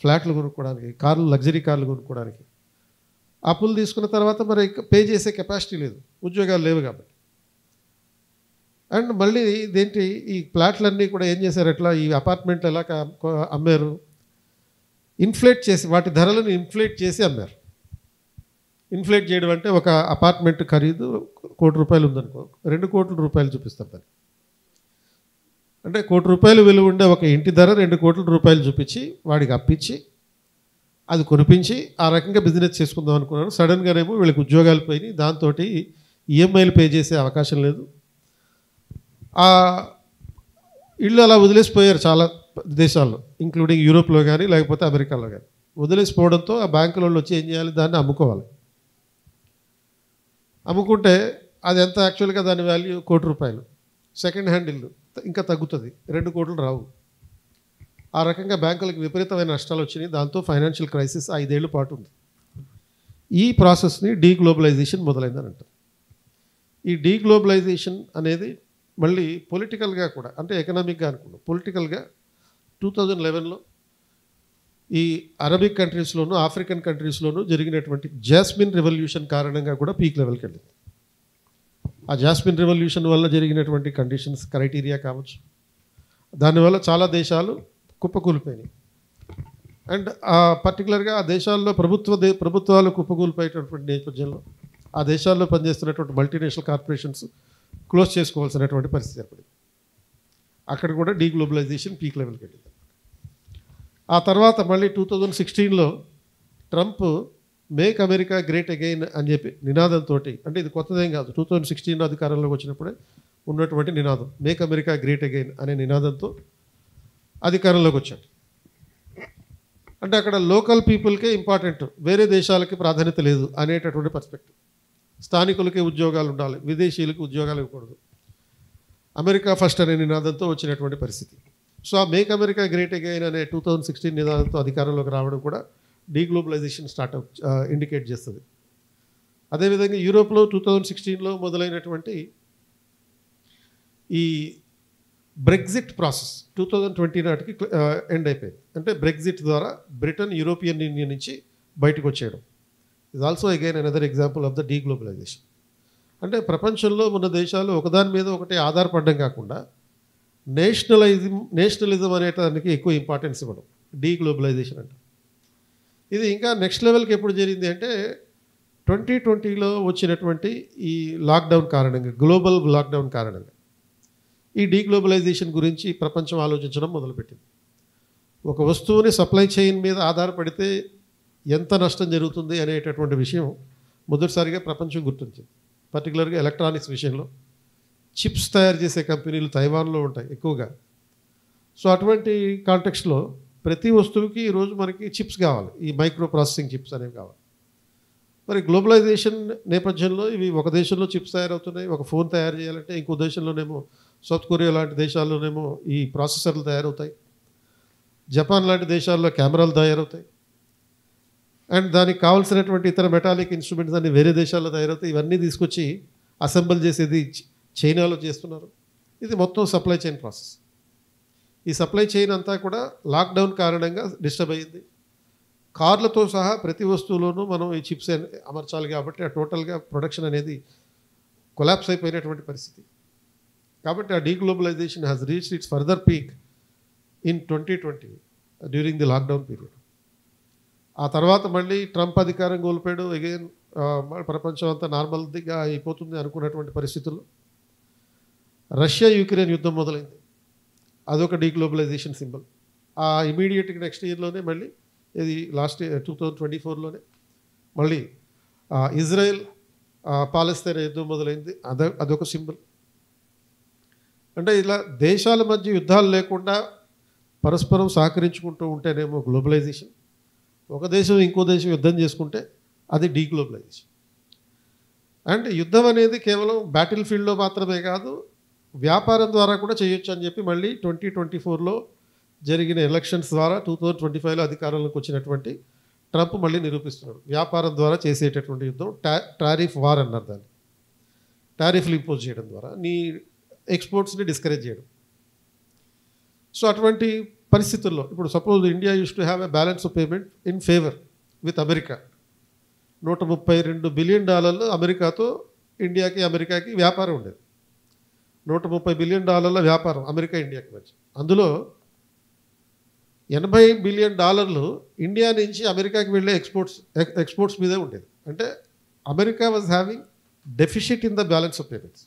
ఫ్లాట్లు కొనుక్కోవడానికి, కార్లు, లగ్జరీ కార్లు కొనుక్కోవడానికి. అప్పులు తీసుకున్న తర్వాత మరి పే చేసే కెపాసిటీ లేదు, ఉద్యోగాలు లేవు కాబట్టి. అండ్ మళ్ళీ ఇదేంటి, ఈ ఫ్లాట్లన్నీ కూడా ఏం చేశారు, ఎట్లా ఈ అపార్ట్మెంట్లు ఎలా అమ్మారు? ఇన్ఫ్లేట్ చేసి, వాటి ధరలను ఇన్ఫ్లేట్ చేసి అమ్మారు. ఇన్ఫ్లేట్ చేయడం అంటే ఒక అపార్ట్మెంట్ ఖరీదు ₹1,00,00,000 ఉందనుకో, ₹2,00,00,000 చూపిస్తారు దాన్ని. అంటే ₹1,00,00,000 విలువ ఉండే ఒక ఇంటి ధర ₹2,00,00,000 చూపించి వాడికి అప్పించి అది కొనిపించి ఆ రకంగా బిజినెస్ చేసుకుందాం అనుకున్నారు. సడన్గానేమో వీళ్ళకి ఉద్యోగాలు పోయినాయి. దాంతో ఈఎంఐలు పే చేసే అవకాశం లేదు. ఆ ఇళ్ళు అలా వదిలేసిపోయారు చాలా దేశాల్లో, ఇంక్లూడింగ్ యూరోప్లో కానీ లేకపోతే అమెరికాలో కానీ. వదిలేసిపోవడంతో ఆ బ్యాంకులలో వచ్చి ఏం చేయాలి? దాన్ని అమ్ముకోవాలి. అమ్ముకుంటే అది ఎంత? యాక్చువల్గా దాని వాల్యూ ₹1,00,00,000. సెకండ్ హ్యాండ్ ఇల్లు ఇంకా తగ్గుతుంది, ₹2,00,00,000 రావు. ఆ రకంగా బ్యాంకులకు విపరీతమైన నష్టాలు వచ్చినాయి. దాంతో ఫైనాన్షియల్ క్రైసిస్ 5 ఏళ్ల పాటు ఉంది. ఈ ప్రాసెస్ని డీగ్లోబలైజేషన్ మొదలైందని అంటారు. ఈ డీగ్లోబలైజేషన్ అనేది మళ్ళీ పొలిటికల్గా కూడా, అంటే ఎకనామిక్గా అనుకున్నాం, పొలిటికల్గా 2011లో ఈ అరబిక్ కంట్రీస్లోనూ ఆఫ్రికన్ కంట్రీస్లోనూ జరిగినటువంటి జాస్మిన్ రెవల్యూషన్ కారణంగా కూడా పీక్ లెవెల్కి వెళ్ళింది. ఆ జాస్మిన్ రెవల్యూషన్ వల్ల జరిగినటువంటి కండిషన్స్, క్రైటీరియా కావచ్చు, దానివల్ల చాలా దేశాలు కుప్పకూలిపోయినాయి. అండ్ పర్టికులర్గా ఆ దేశాల్లో ప్రభుత్వాలు కుప్పకూలిపోయేటటువంటి నేపథ్యంలో ఆ దేశాల్లో పనిచేస్తున్నటువంటి మల్టీనేషనల్ కార్పొరేషన్స్ క్లోజ్ చేసుకోవాల్సినటువంటి పరిస్థితి ఏర్పడింది. అక్కడ కూడా డీగ్లోబలైజేషన్ పీక్ లెవెల్కి వెళ్ళింది. ఆ తర్వాత మళ్ళీ 2016లో Trump make America great again అని చెప్పి నినాదంతో, అంటే ఇది కొత్తదేం కాదు, 2016 అధికారంలోకి వచ్చినప్పుడే ఉన్నటువంటి నినాదం, మేక్ అమెరికా గ్రేట్ అగైన్ అనే నినాదంతో అధికారంలోకి వచ్చాడు. అంటే అక్కడ లోకల్ పీపుల్కే ఇంపార్టెంట్, వేరే దేశాలకి ప్రాధాన్యత లేదు అనేటటువంటి పర్స్పెక్టివ్. స్థానికులకే ఉద్యోగాలు ఉండాలి, విదేశీయులకు ఉద్యోగాలు ఇవ్వకూడదు, అమెరికా ఫస్ట్ అనే నినాదంతో వచ్చినటువంటి పరిస్థితి. సో ఆ మేక్ అమెరికా గ్రేట్ అగైన్ అనే 2016 నినాదంతో అధికారంలోకి రావడం కూడా డీగ్లోబలైజేషన్ ఇండికేట్ చేస్తుంది. అదేవిధంగా యూరోప్లో 2016లో మొదలైనటువంటి ఈ బ్రెగ్జిట్ ప్రాసెస్ 2020 నాటికి ఎండ్ అయిపోయింది. అంటే బ్రెగ్జిట్ ద్వారా బ్రిటన్ యూరోపియన్ యూనియన్ నుంచి బయటకు వచ్చేయడం. Is also again another example of the deglobalization. అంటే ప్రపంచంలో ఉన్న దేశాలు ఒకదాని మీద ఒకటి ఆధారపడడం కాకుండా నేషనలిజం అనేటానికి ఎక్కువ ఇంపార్టెన్స్ ఇవ్వడం, డీగ్లోబలైజేషన్ అంటే. ఇది ఇంకా నెక్స్ట్ లెవెల్కి ఎప్పుడు జరిగింది అంటే 2020లో వచ్చినటువంటి ఈ లాక్డౌన్ కారణంగా, గ్లోబల్ లాక్డౌన్ కారణంగా ఈ డీగ్లోబలైజేషన్ గురించి ప్రపంచం ఆలోచించడం మొదలుపెట్టింది. ఒక వస్తువుని సప్లై చైన్ మీద ఆధారపడితే ఎంత నష్టం జరుగుతుంది అనేటటువంటి విషయం మొదటిసారిగా ప్రపంచం గుర్తించింది. పర్టికులర్గా ఎలక్ట్రానిక్స్ విషయంలో చిప్స్ తయారు చేసే కంపెనీలు తైవాన్లో ఉంటాయి ఎక్కువగా. సో అటువంటి కాంటెక్స్ట్లో ప్రతి వస్తువుకి ఈరోజు మనకి చిప్స్ కావాలి, ఈ మైక్రో ప్రాసెసింగ్ చిప్స్ అనేవి కావాలి. మరి గ్లోబలైజేషన్ నేపథ్యంలో ఇవి ఒక దేశంలో చిప్స్ తయారవుతున్నాయి, ఒక ఫోన్ తయారు చేయాలంటే ఇంకో దేశంలోనేమో సౌత్ కొరియా లాంటి దేశాల్లోనేమో ఈ ప్రాసెసర్లు తయారవుతాయి, జపాన్ లాంటి దేశాల్లో కెమెరాలు తయారవుతాయి, అండ్ దానికి కావాల్సినటువంటి ఇతర మెటాలిక్ ఇన్స్ట్రుమెంట్స్ అన్ని వేరే దేశాల్లో తయారవుతాయి. ఇవన్నీ తీసుకొచ్చి అసెంబుల్ చేసేది చైనాలో చేస్తున్నారు. ఇది మొత్తం సప్లై చైన్ ప్రాసెస్. ఈ సప్లై చైన్ అంతా కూడా లాక్డౌన్ కారణంగా డిస్టర్బ్ అయ్యింది. కార్లతో సహా ప్రతి వస్తువులోనూ మనం ఈ చిప్స్ అమర్చాలి కాబట్టి ఆ టోటల్గా ప్రొడక్షన్ అనేది కొలాప్స్ అయిపోయినటువంటి పరిస్థితి. కాబట్టి ఆ deglobalization has reached its further peak in 2020 during the lockdown period. ఆ తర్వాత మళ్ళీ ట్రంప్ అధికారం కోల్పోయాడు. అగైన్ ప్రపంచం అంతా నార్మల్గా అయిపోతుంది అనుకున్నటువంటి పరిస్థితుల్లో రష్యా యుక్రెయిన్ యుద్ధం మొదలైంది. అదొక డీగ్లోబలైజేషన్ సింబల్. ఆ ఇమీడియట్గా నెక్స్ట్ ఇయర్లోనే మళ్ళీ ఇది లాస్ట్ 2024లోనే మళ్ళీ ఇజ్రాయెల్ పాలస్తీనా యుద్ధం మొదలైంది. అదొక సింబల్. అంటే ఇలా దేశాల మధ్య యుద్ధాలు లేకుండా పరస్పరం సహకరించుకుంటూ ఉంటేనేమో గ్లోబలైజేషన్, ఒక దేశం ఇంకో దేశం యుద్ధం చేసుకుంటే అది డీగ్లోబలైజేషన్. అండ్ యుద్ధం అనేది కేవలం బ్యాటిల్ ఫీల్డ్లో మాత్రమే కాదు, వ్యాపారం ద్వారా కూడా చేయొచ్చు అని చెప్పి మళ్ళీ 2024లో జరిగిన ఎలక్షన్స్ ద్వారా 2025లో అధికారంలోకి వచ్చినటువంటి ట్రంప్ మళ్ళీ నిరూపిస్తున్నాడు. వ్యాపారం ద్వారా చేసేటటువంటి యుద్ధం టారిఫ్ వార్ అన్నారు దాన్ని. టారిఫ్లు ఇంపోజ్ చేయడం ద్వారా నీ ఎక్స్పోర్ట్స్ని డిస్కరేజ్ చేయడం. సో అటువంటి పరిస్థితుల్లో ఇప్పుడు suppose India use to have a balance of payment in favour with America. $132 billion అమెరికాతో అమెరికాకి వ్యాపారం ఉండేది. $130 బిలియన్ వ్యాపారం అమెరికా ఇండియాకి మధ్య. అందులో $80 బిలియన్ ఇండియా నుంచి అమెరికాకి వెళ్ళే ఎక్స్పోర్ట్స్ మీదే ఉండేది. అంటే America was having deficit in the balance of payments.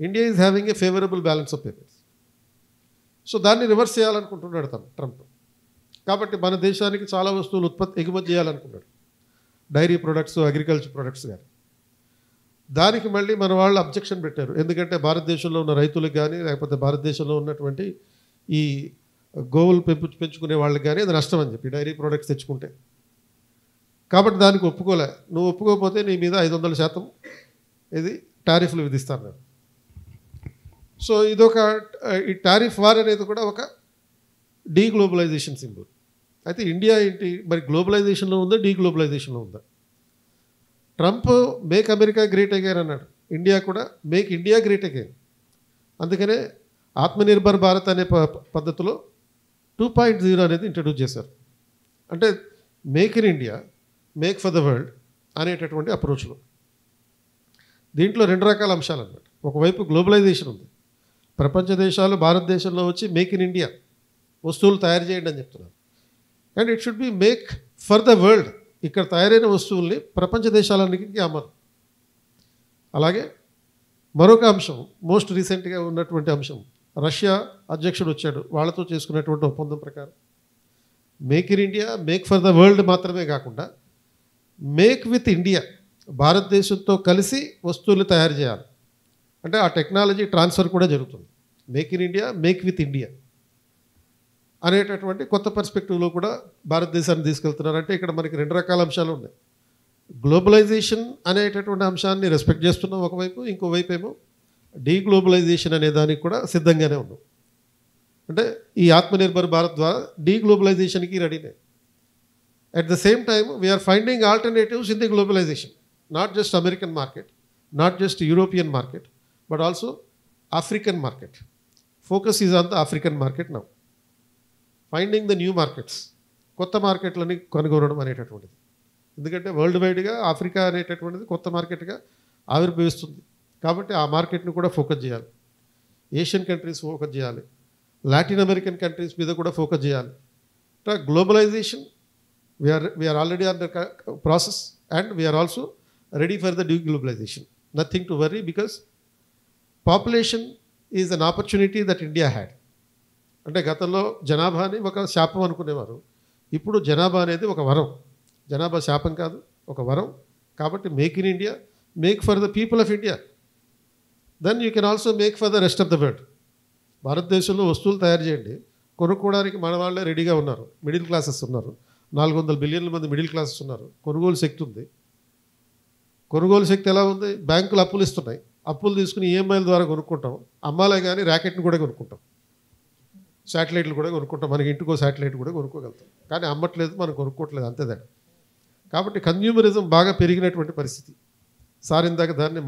India is having a favourable balance of payments. So దాన్ని రివర్స్ చేయాలనుకుంటున్నాడు ట్రంప్. కాబట్టి మన దేశానికి చాలా వస్తువులు ఎగుమతి చేయాలనుకున్నాడు, డైరీ ప్రొడక్ట్స్, అగ్రికల్చర్ ప్రొడక్ట్స్ కానీ. దానికి మళ్ళీ మన వాళ్ళు అబ్జెక్షన్ పెట్టారు. ఎందుకంటే భారతదేశంలో ఉన్న రైతులకు కానీ లేకపోతే భారతదేశంలో ఉన్నటువంటి ఈ గోవులు పెంచుకునే వాళ్ళకి కానీ అది నష్టం అని చెప్పి డైరీ ప్రోడక్ట్స్ తెచ్చుకుంటే. కాబట్టి దానికి ఒప్పుకోలే. నువ్వు ఒప్పుకోకపోతే నీ మీద 500% ఇది టారిఫ్లు విధిస్తాను నేను. సో ఇదొక ఈ టారిఫ్ వార్ అనేది కూడా ఒక డీగ్లోబలైజేషన్ సింబల్. అయితే ఇండియా ఏంటి మరి, గ్లోబలైజేషన్లో ఉందా డీగ్లోబలైజేషన్లో ఉందా? Trump make America great again అన్నాడు, ఇండియా కూడా మేక్ ఇండియా గ్రేట్ అగైన్. అందుకనే ఆత్మనిర్భర్ భారత్ అనే పద్ధతిలో 2.0 అనేది ఇంట్రడ్యూస్ చేశారు. అంటే make in India, make for the world అనేటటువంటి అప్రోచ్లో. దీంట్లో 2 రకాల అంశాలు అన్నమాట. ఒకవైపు గ్లోబలైజేషన్ ఉంది, ప్రపంచ దేశాలు భారతదేశంలో వచ్చి మేక్ ఇన్ ఇండియా వస్తువులు తయారు చేయండి అని చెప్తున్నారు. And it should be make for the world, ఇక్కడ తయారైన వస్తువుల్ని ప్రపంచ దేశాలన్నిటికీ అమ్మరు. అలాగే మరొక అంశం, మోస్ట్ రీసెంట్గా ఉన్నటువంటి అంశం, రష్యా అధ్యక్షుడు వచ్చాడు, వాళ్ళతో చేసుకున్నటువంటి ఒప్పందం ప్రకారం make in India, make for the world మాత్రమే కాకుండా మేక్ విత్ ఇండియా, భారతదేశంతో కలిసి వస్తువులు తయారు చేయాలి. అంటే ఆ టెక్నాలజీ ట్రాన్స్ఫర్ కూడా జరుగుతుంది. Make in India, make with India అనేటటువంటి కొత్త పర్స్పెక్టివ్లో కూడా భారతదేశాన్ని తీసుకెళ్తున్నారు. అంటే ఇక్కడ మనకి 2 రకాల అంశాలు ఉన్నాయి. గ్లోబలైజేషన్ అనేటటువంటి అంశాన్ని రెస్పెక్ట్ చేస్తున్నాం ఒకవైపు, ఇంకోవైపు ఏమో డీగ్లోబలైజేషన్ అనే దానికి కూడా సిద్ధంగానే ఉన్నాం. అంటే ఈ ఆత్మనిర్భర్ భారత్ ద్వారా డీగ్లోబలైజేషన్కి రెడీనే. At the same time we're finding alternatives in the globalization, not just American market, not just European market, but also African market. Focus is on the African market now. Finding the new markets, కొత్త మార్కెట్లని కనుగొనడం అనేటటువంటిది. ఎందుకంటే world వైడ్గా Africa అనేటటువంటిది కొత్త మార్కెట్గా ఆవిర్భవిస్తుంది. కాబట్టి ఆ మార్కెట్ని కూడా ఫోకస్ చేయాలి. ఏషియన్ కంట్రీస్ ఫోకస్ చేయాలి, లాటిన్ అమెరికన్ కంట్రీస్ మీద కూడా ఫోకస్ చేయాలి. Globalization we're already on the process and we're also ready for the deglobalization. Nothing to worry because population is an opportunity that India had. అంటే గతంలో జనాభాని ఒక శాపం అనుకునేవారు, ఇప్పుడు జనాభా అనేది ఒక వరం. జనాభా శాపం కాదు, ఒక వరం. కాబట్టి make in India, make for the people of India, then you can also make for the rest of the world. భారతదేశంలో వస్తువులు తయారు చేయండి, కొనుక్కోవడానికి మన వాళ్ళే రెడీగా ఉన్నారు. మిడిల్ క్లాసెస్ ఉన్నారు, 400 బిలియన్ల మంది మిడిల్ క్లాసెస్ ఉన్నారు. కొనుగోలు శక్తి ఉంది. కొనుగోలు శక్తి ఎలా ఉంది? బ్యాంకులు అప్పులు ఇస్తున్నాయి, అప్పులు తీసుకుని ఈఎంఐల ద్వారా కొనుక్కుంటాం. అమ్మాలే కానీ ర్యాకెట్ని కూడా కొనుక్కుంటాం, శాటిలైట్లు కూడా కొనుక్కుంటాం. మనకి ఇంటికో శాటిలైట్ కూడా కొనుక్కోగలుగుతాం, కానీ అమ్మట్లేదు, మనం కొనుక్కోవట్లేదు, అంతేదాన్ని. కాబట్టి కన్జ్యూమరిజం బాగా పెరిగినటువంటి పరిస్థితి. సార్ ఇందాక దాన్ని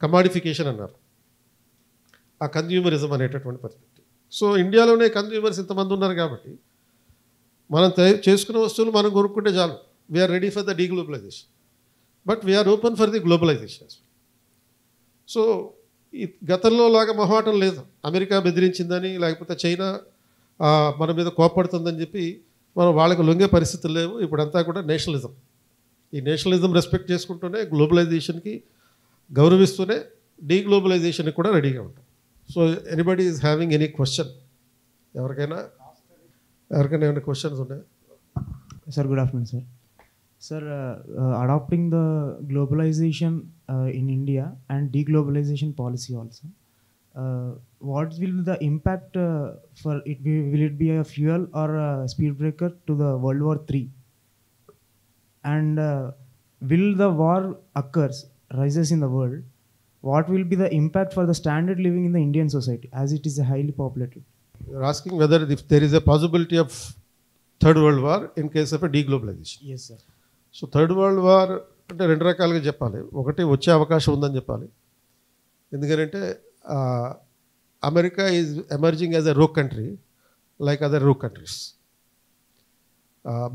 కమాడిఫికేషన్ అన్నారు, ఆ కన్జ్యూమరిజం అనేటటువంటి పరిస్థితి. సో ఇండియాలోనే కన్జ్యూమర్స్ ఇంతమంది ఉన్నారు కాబట్టి మనం చేసుకున్న వస్తువులు మనం కొనుక్కుంటే చాలు. We're ready for the deglobalization, but we're open for the globalization. So ఈ గతంలో లాగా మొహమాటం లేదు. అమెరికా బెదిరించిందని, లేకపోతే చైనా మన మీద కోపడుతుందని చెప్పి మనం వాళ్ళకి లొంగే పరిస్థితులు లేవు. ఇప్పుడంతా కూడా నేషనలిజం. ఈ నేషనలిజం రెస్పెక్ట్ చేసుకుంటూనే గ్లోబలైజేషన్కి గౌరవిస్తూనే డీగ్లోబలైజేషన్కి కూడా రెడీగా ఉంటాం. So anybody is having any question? ఎవరికైనా ఏమైనా క్వశ్చన్స్ ఉన్నాయా?
Sir, good afternoon, sir. Sir, adopting the globalization in India and deglobalization policy also, what will be the impact for it? Will it be a fuel or a speed breaker to the World War III? And will the war occurs, rises in the world, what will be the impact for the standard living in the Indian society as it is highly populated?
You're asking whether if there is a possibility of third world war in case of a deglobalization.
Yes, sir.
So third world war అంటే రెండు రకాలుగా చెప్పాలి. ఒకటి వచ్చే అవకాశం ఉందని చెప్పాలి. ఎందుకంటే America is emerging as a rock country like other rock countries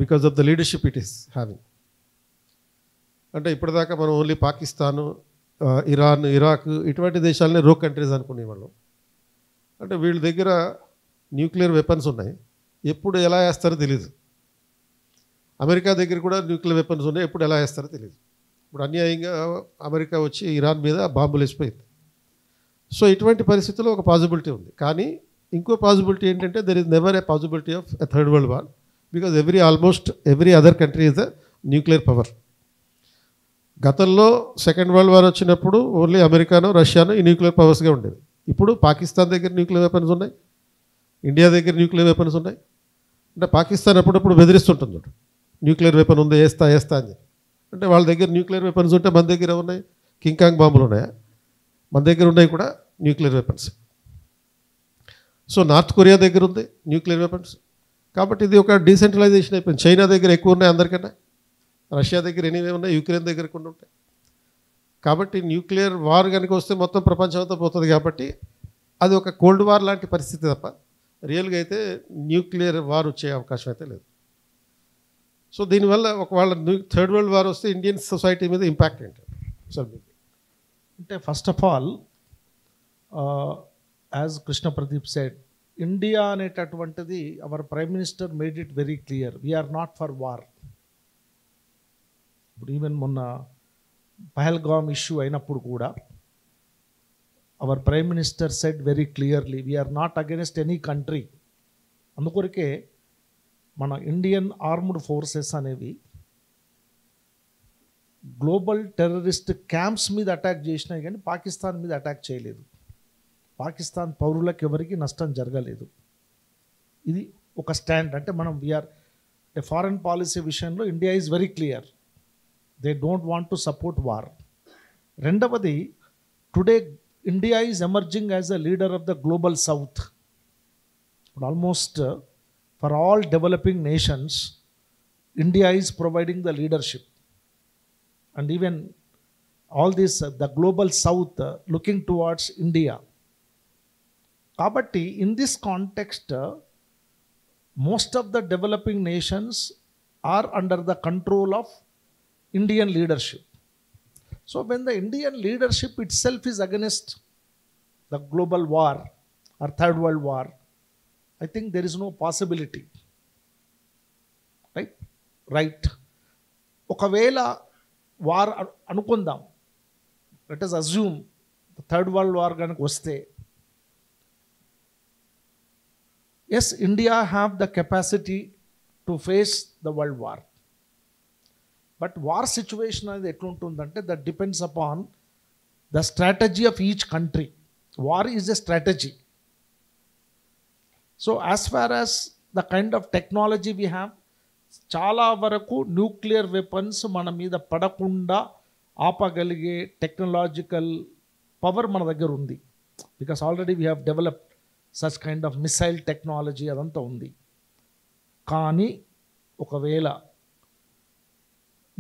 because of the leadership it is having. అంటే ఇప్పటిదాకా మనం ఓన్లీ పాకిస్తాను, ఇరాన్, ఇరాక్ ఇటువంటి దేశాలనే రోక్ కంట్రీస్ అనుకునేవాళ్ళం. అంటే వీళ్ళ దగ్గర న్యూక్లియర్ వెపన్స్ ఉన్నాయి, ఎప్పుడు ఎలా వేస్తారో తెలీదు. అమెరికా దగ్గర కూడా న్యూక్లియర్ వెపన్స్ ఉన్నాయి, ఎప్పుడు ఎలా వేస్తారో తెలియదు. ఇప్పుడు అన్యాయంగా అమెరికా వచ్చి ఇరాన్ మీద బాంబులు వేసిపోయింది. సో ఇటువంటి పరిస్థితుల్లో ఒక పాసిబిలిటీ ఉంది. కానీ ఇంకో పాసిబిలిటీ ఏంటంటే there is never a possibility of a third world war because almost every other country is a nuclear power. గతంలో సెకండ్ వరల్డ్ వార్ వచ్చినప్పుడు ఓన్లీ అమెరికాను, రష్యాను ఈ న్యూక్లియర్ పవర్స్గా ఉండేది. ఇప్పుడు పాకిస్తాన్ దగ్గర న్యూక్లియర్ వెపన్స్ ఉన్నాయి, ఇండియా దగ్గర న్యూక్లియర్ వెపన్స్ ఉన్నాయి. అంటే పాకిస్తాన్ అప్పుడప్పుడు బెదిరిస్తుంటుంది, న్యూక్లియర్ వెపన్ ఉంది, వేస్తా అని. అంటే వాళ్ళ దగ్గర న్యూక్లియర్ వెపన్స్ ఉంటే మన దగ్గర ఉన్నాయి కింకాంగ్ బాంబులు ఉన్నాయా? మన దగ్గర ఉన్నాయి కూడా nuclear weapons. So north Korea దగ్గర ఉంది న్యూక్లియర్ వెపన్స్. కాబట్టి ఇది ఒక డీసెంట్రలైజేషన్ అయిపోయింది. చైనా దగ్గర ఎక్కువ ఉన్నాయి అందరికన్నా, రష్యా దగ్గర ఎనివే ఉన్నాయి, యుక్రెయిన్ దగ్గర కొన్ని ఉంటాయి. కాబట్టి న్యూక్లియర్ వార్ కనుక వస్తే మొత్తం ప్రపంచం అంతా పోతుంది. కాబట్టి అది ఒక కోల్డ్ వార్ లాంటి పరిస్థితి తప్ప రియల్గా అయితే న్యూక్లియర్ వార్ వచ్చే అవకాశం అయితే లేదు. సో దీనివల్ల ఒకవేళ థర్డ్ వరల్డ్ వార్ వస్తే ఇండియన్ సొసైటీ మీద ఇంపాక్ట్ ఏంటి సార్?
అంటే first of all as Krishna Pradeep said, India అనేటటువంటిది our prime minister made it very clear, we're not for war. ఇప్పుడు ఈవెన్ మొన్న పహల్గామ్ ఇష్యూ అయినప్పుడు కూడా our prime minister said very clearly we're not against any country. అందుకొరకే మన Indian armed forces అనేవి global terrorist camps మీద attack చేసినాయి కానీ పాకిస్తాన్ మీద అటాక్ చేయలేదు. పాకిస్తాన్ పౌరులకు ఎవరికి నష్టం జరగలేదు. ఇది ఒక స్టాండ్. అంటే మనం వీఆర్ ఫారెన్ పాలసీ విషయంలో India is very clear, they don't want to support war. రెండవది, today India is emerging as a leader of the global south. ఇప్పుడు almost for all developing nations, India is providing the leadership. And even all this, the global south looking towards India. Kabatti, in this context, most of the developing nations are under the control of Indian leadership. So when the Indian leadership itself is against the global war or third world war, I think there is no possibility. Right? ఒకవేళ war అనుకుందాం, let us assume the third world war కనుక వస్తే, yes, India have the capacity to face the world war. But war situation అనేది ఎట్లుంటుందంటే that depends upon the strategy of each country. War is a strategy. So as far as the kind of technology we have, చాలా వరకు nuclear weapons మన మీద పడకుండా ఆపగలిగే technological power మన దగ్గర ఉంది. Because already we have developed such kind of missile technology, అదంతా ఉంది. కానీ ఒకవేళ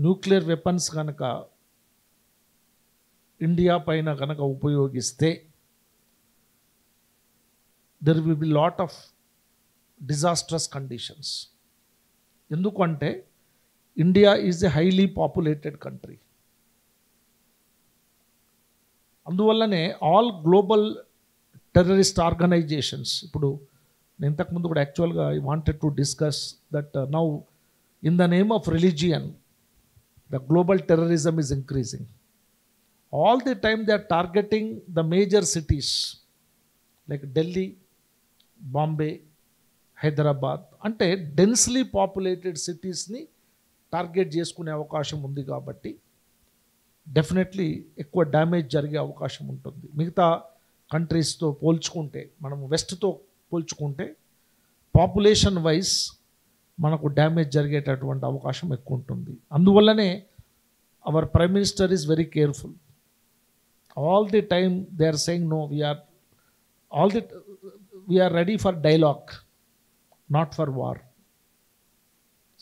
న్యూక్లియర్ వెపన్స్ కనుక ఇండియా పైన కనుక ఉపయోగిస్తే, there will be lot of disastrous conditions. ఎందుకంటే India is a highly populated country. అందువల్లనే ఆల్ గ్లోబల్ టెర్రరిస్ట్ ఆర్గనైజేషన్స్, ఇప్పుడు నేను ఇంతకుముందు కూడా యాక్చువల్గా I wanted to discuss that now in the name of religion the global terrorism is increasing. All the time they are targeting the major cities like Delhi, Bombay, Hyderabad, అంటే densely populated సిటీస్ని target చేసుకునే అవకాశం ఉంది. కాబట్టి definitely ఎక్కువ damage జరిగే అవకాశం ఉంటుంది. మిగతా కంట్రీస్తో పోల్చుకుంటే, మనం వెస్ట్తో పోల్చుకుంటే పాపులేషన్ వైజ్ మనకు డ్యామేజ్ జరిగేటటువంటి అవకాశం ఎక్కువ ఉంటుంది. అందువల్లనే our prime minister is very careful. All the time they are saying no, we're ready for dialogue, not for war.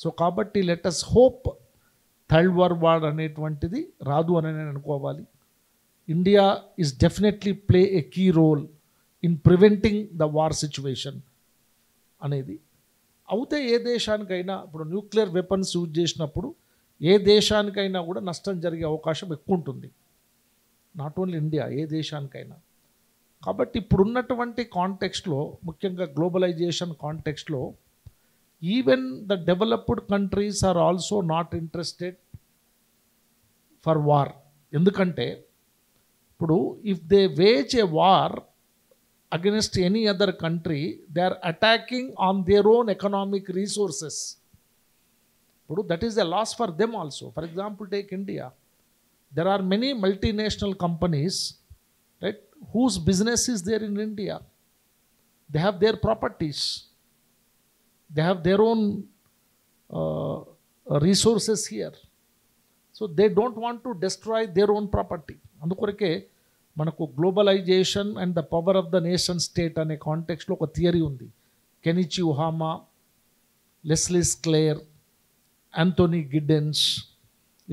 So కాబట్టి let us hope third world war అనేటువంటిది రాదు అని నేను అనుకోవాలి. India is definitely play a key role in preventing the war situation అనేది. అవుతే ఏ దేశానికైనా ఇప్పుడు న్యూక్లియర్ వెపన్స్ యూజ్ చేసినప్పుడు ఏ దేశానికైనా కూడా నష్టం జరిగే అవకాశం ఎక్కువ ఉంటుంది. నాట్ ఓన్లీ ఇండియా, ఏ దేశానికైనా. కాబట్టి ఇప్పుడున్నటువంటి కాంటెక్స్ట్లో, ముఖ్యంగా గ్లోబలైజేషన్ కాంటెక్స్ట్లో, even the developed countries are also not interested for war. ఎందుకంటే ఇప్పుడు if they wage a war against any other country, they are attacking on their own economic resources. That is a loss for them also. For example, take India. There are many multinational companies, right, whose business is there in India. They have their properties. They have their own resources here. So they don't want to destroy their own property. అందుకొరకే మనకు globalization and the power of the nation state అనే కాంటెక్స్ట్లో ఒక theory ఉంది. Kenichi Ohmae, Leslie Sklair, Anthony Giddens,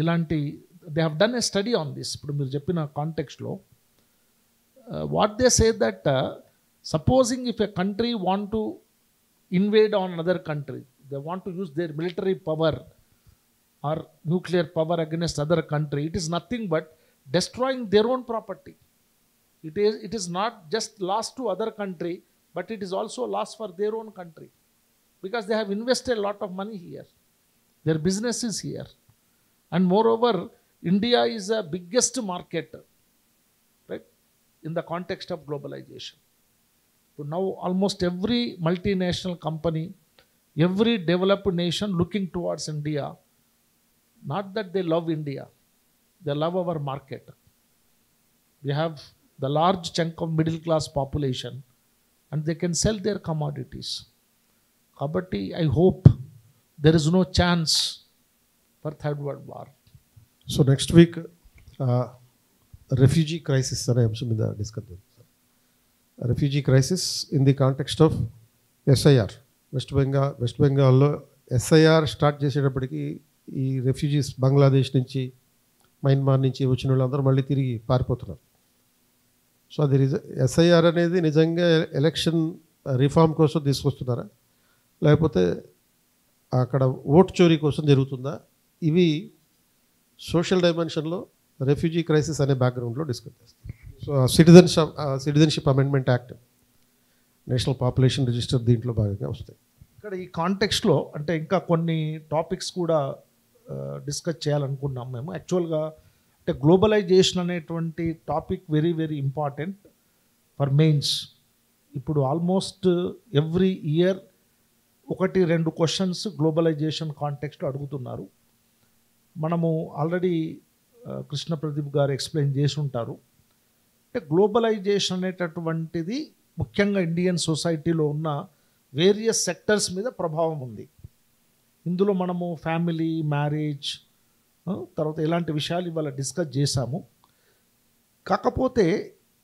ఇలాంటి they have done a study on this. ఇప్పుడు మీరు చెప్పిన కాంటెక్స్ట్లో what they say that supposing if a country want to invade on another country, they want to use their military power or nuclear power against other country, it is nothing but destroying their own property. It is not just loss to other country, but it is also loss for their own country, because they have invested a lot of money here, their business is here, and moreover India is the biggest market, right, in the context of globalization. So now almost every multinational company, every developed nation looking towards India, not that they love India, they love our market. We have the large chunk of middle class population and they can sell their commodities. Kabatti, I hope there is no chance for third world war.
So next week refugee crisis అనే అంశం మీద discuss చేద్దాం. Refugee crisis in the context of SIR. West బెంగాల్లో SIR start చేసేటప్పటికి ఈ refugees Bangladesh నుంచి, Myanmar నుంచి వచ్చిన వాళ్ళందరూ మళ్ళీ తిరిగి పారిపోతున్నారు. సో అది SIR అనేది నిజంగా ఎలక్షన్ రిఫార్మ్ కోసం తీసుకొస్తున్నారా, లేకపోతే అక్కడ ఓటు చోరీ కోసం జరుగుతుందా? ఇవి సోషల్ డైమెన్షన్లో రెఫ్యూజీ క్రైసిస్ అనే బ్యాక్గ్రౌండ్లో డిస్కస్ చేస్తాం. So citizenship amendment act, national population register దీంట్లో భాగంగా వస్తాయి.
ఇక్కడ ఈ కాంటెక్స్ట్లో అంటే ఇంకా కొన్ని టాపిక్స్ కూడా డిస్కస్ చేయాలనుకున్నాం మేము. యాక్చువల్గా అంటే గ్లోబలైజేషన్ అనేటువంటి topic very very important for mains. ఇప్పుడు almost every year 1-2 questions globalization కాంటెక్స్ట్లో అడుగుతున్నారు. మనము ఆల్రెడీ కృష్ణ ప్రదీప్ గారు ఎక్స్ప్లెయిన్ చేసి ఉంటారు. అంటే గ్లోబలైజేషన్ అనేటటువంటిది ముఖ్యంగా ఇండియన్ సొసైటీలో ఉన్న వేరియస్ సెక్టర్స్ మీద ప్రభావం ఉంది. ఇందులో మనము ఫ్యామిలీ, మ్యారేజ్, తర్వాత ఇలాంటి విషయాలు ఇవాళ డిస్కస్ చేశాము. కాకపోతే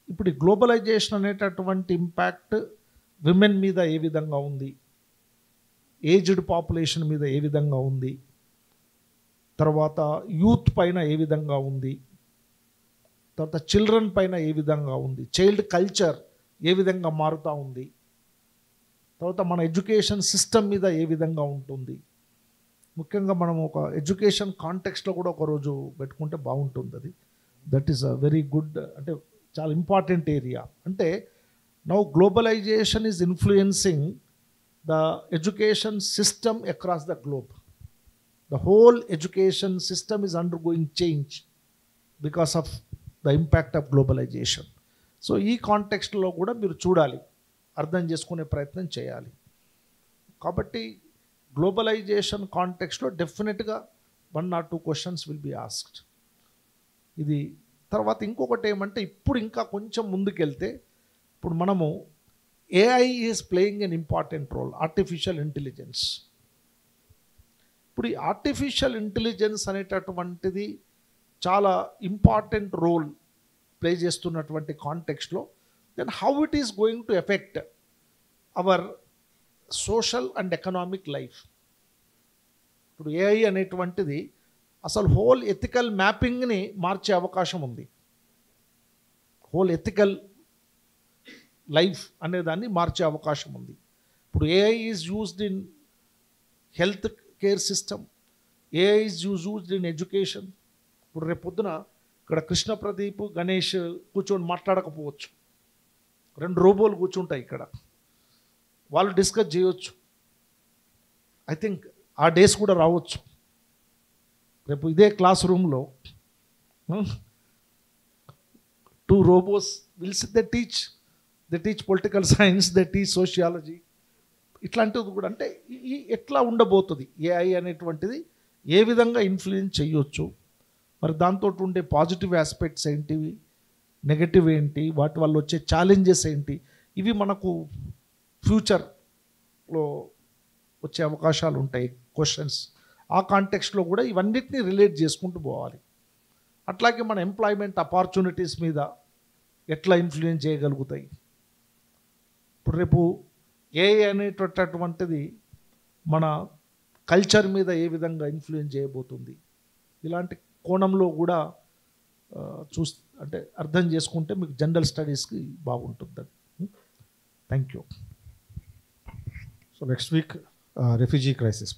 ఇప్పుడు ఈ గ్లోబలైజేషన్ అనేటటువంటి ఇంపాక్ట్ విమెన్ మీద ఏ విధంగా ఉంది, ఏజ్డ్ పాపులేషన్ మీద ఏ విధంగా ఉంది, తర్వాత యూత్ పైన ఏ విధంగా ఉంది, తర్వాత చిల్డ్రన్ పైన ఏ విధంగా ఉంది, చైల్డ్ కల్చర్ ఏ విధంగా మారుతూ ఉంది, తర్వాత మన ఎడ్యుకేషన్ సిస్టమ్ మీద ఏ విధంగా ఉంటుంది. ముఖ్యంగా మనం ఒక ఎడ్యుకేషన్ కాంటెక్స్ట్లో కూడా ఒకరోజు పెట్టుకుంటే బాగుంటుంది. అది that is a very good, అంటే చాలా ఇంపార్టెంట్ ఏరియా. అంటే now globalisation is influencing the education system across the globe. The whole education system is undergoing change because of the impact of globalization. So ఈ కాంటెక్స్ట్లో కూడా మీరు చూడాలి, అర్థం చేసుకునే ప్రయత్నం చేయాలి. కాబట్టి గ్లోబలైజేషన్ కాంటెక్స్ట్లో డెఫినెట్గా 1 or 2 questions will be asked. ఇది తర్వాత ఇంకొకటి ఏమంటే, ఇప్పుడు ఇంకా కొంచెం ముందుకెళ్తే ఇప్పుడు మనము AI is playing an important role, artificial intelligence. ఇప్పుడు ఈ ఆర్టిఫిషియల్ ఇంటెలిజెన్స్ అనేటటువంటిది చాలా ఇంపార్టెంట్ రోల్ ప్లే చేస్తున్నటువంటి కాంటెక్స్ట్లో, then how it is going to effect our social and economic life. ఇప్పుడు ఏఐ అనేటువంటిది అసలు హోల్ ఎథికల్ మ్యాపింగ్ని మార్చే అవకాశం ఉంది. హోల్ ఎథికల్ లైఫ్ అనేదాన్ని మార్చే అవకాశం ఉంది. ఇప్పుడు AI is used in health care system, AI is used in education. ఇప్పుడు రేపు పొద్దున ఇక్కడ కృష్ణ ప్రదీప్, గణేష్ కూర్చొని మాట్లాడకపోవచ్చు, 2 రోబోలు కూర్చుంటాయి ఇక్కడ, వాళ్ళు డిస్కస్ చేయొచ్చు. ఐ థింక్ ఆ డేస్ కూడా రావచ్చు. రేపు ఇదే క్లాస్ రూమ్లో 2 robots wills they teach political science, they teach sociology. ఇట్లాంటిది కూడా అంటే ఎట్లా ఉండబోతుంది ఏఐ అనేటువంటిది, ఏ విధంగా ఇన్ఫ్లుయెన్స్ చేయొచ్చు, మరి దాంతో ఉండే పాజిటివ్ ఆస్పెక్ట్స్ ఏంటివి, నెగటివ్ ఏంటి, వాటి వల్ల వచ్చే ఛాలెంజెస్ ఏంటి, ఇవి మనకు ఫ్యూచర్లో వచ్చే అవకాశాలు ఉంటాయి క్వశ్చన్స్. ఆ కాంటెక్స్ట్లో కూడా ఇవన్నిటిని రిలేట్ చేసుకుంటూ పోవాలి. అట్లాగే మన ఎంప్లాయ్మెంట్ ఆపర్చునిటీస్ మీద ఎట్లా ఇన్ఫ్లుయెన్స్ చేయగలుగుతాయి. ఇప్పుడు రేపు ఏఐ అనేటటువంటిది మన కల్చర్ మీద ఏ విధంగా ఇన్ఫ్లుయెన్స్ చేయబోతుంది, ఇలాంటి కోణంలో కూడా అంటే అర్థం చేసుకుంటే మీకు జనరల్ స్టడీస్కి బాగుంటుంది. Thank you.
So next week refugee crisis.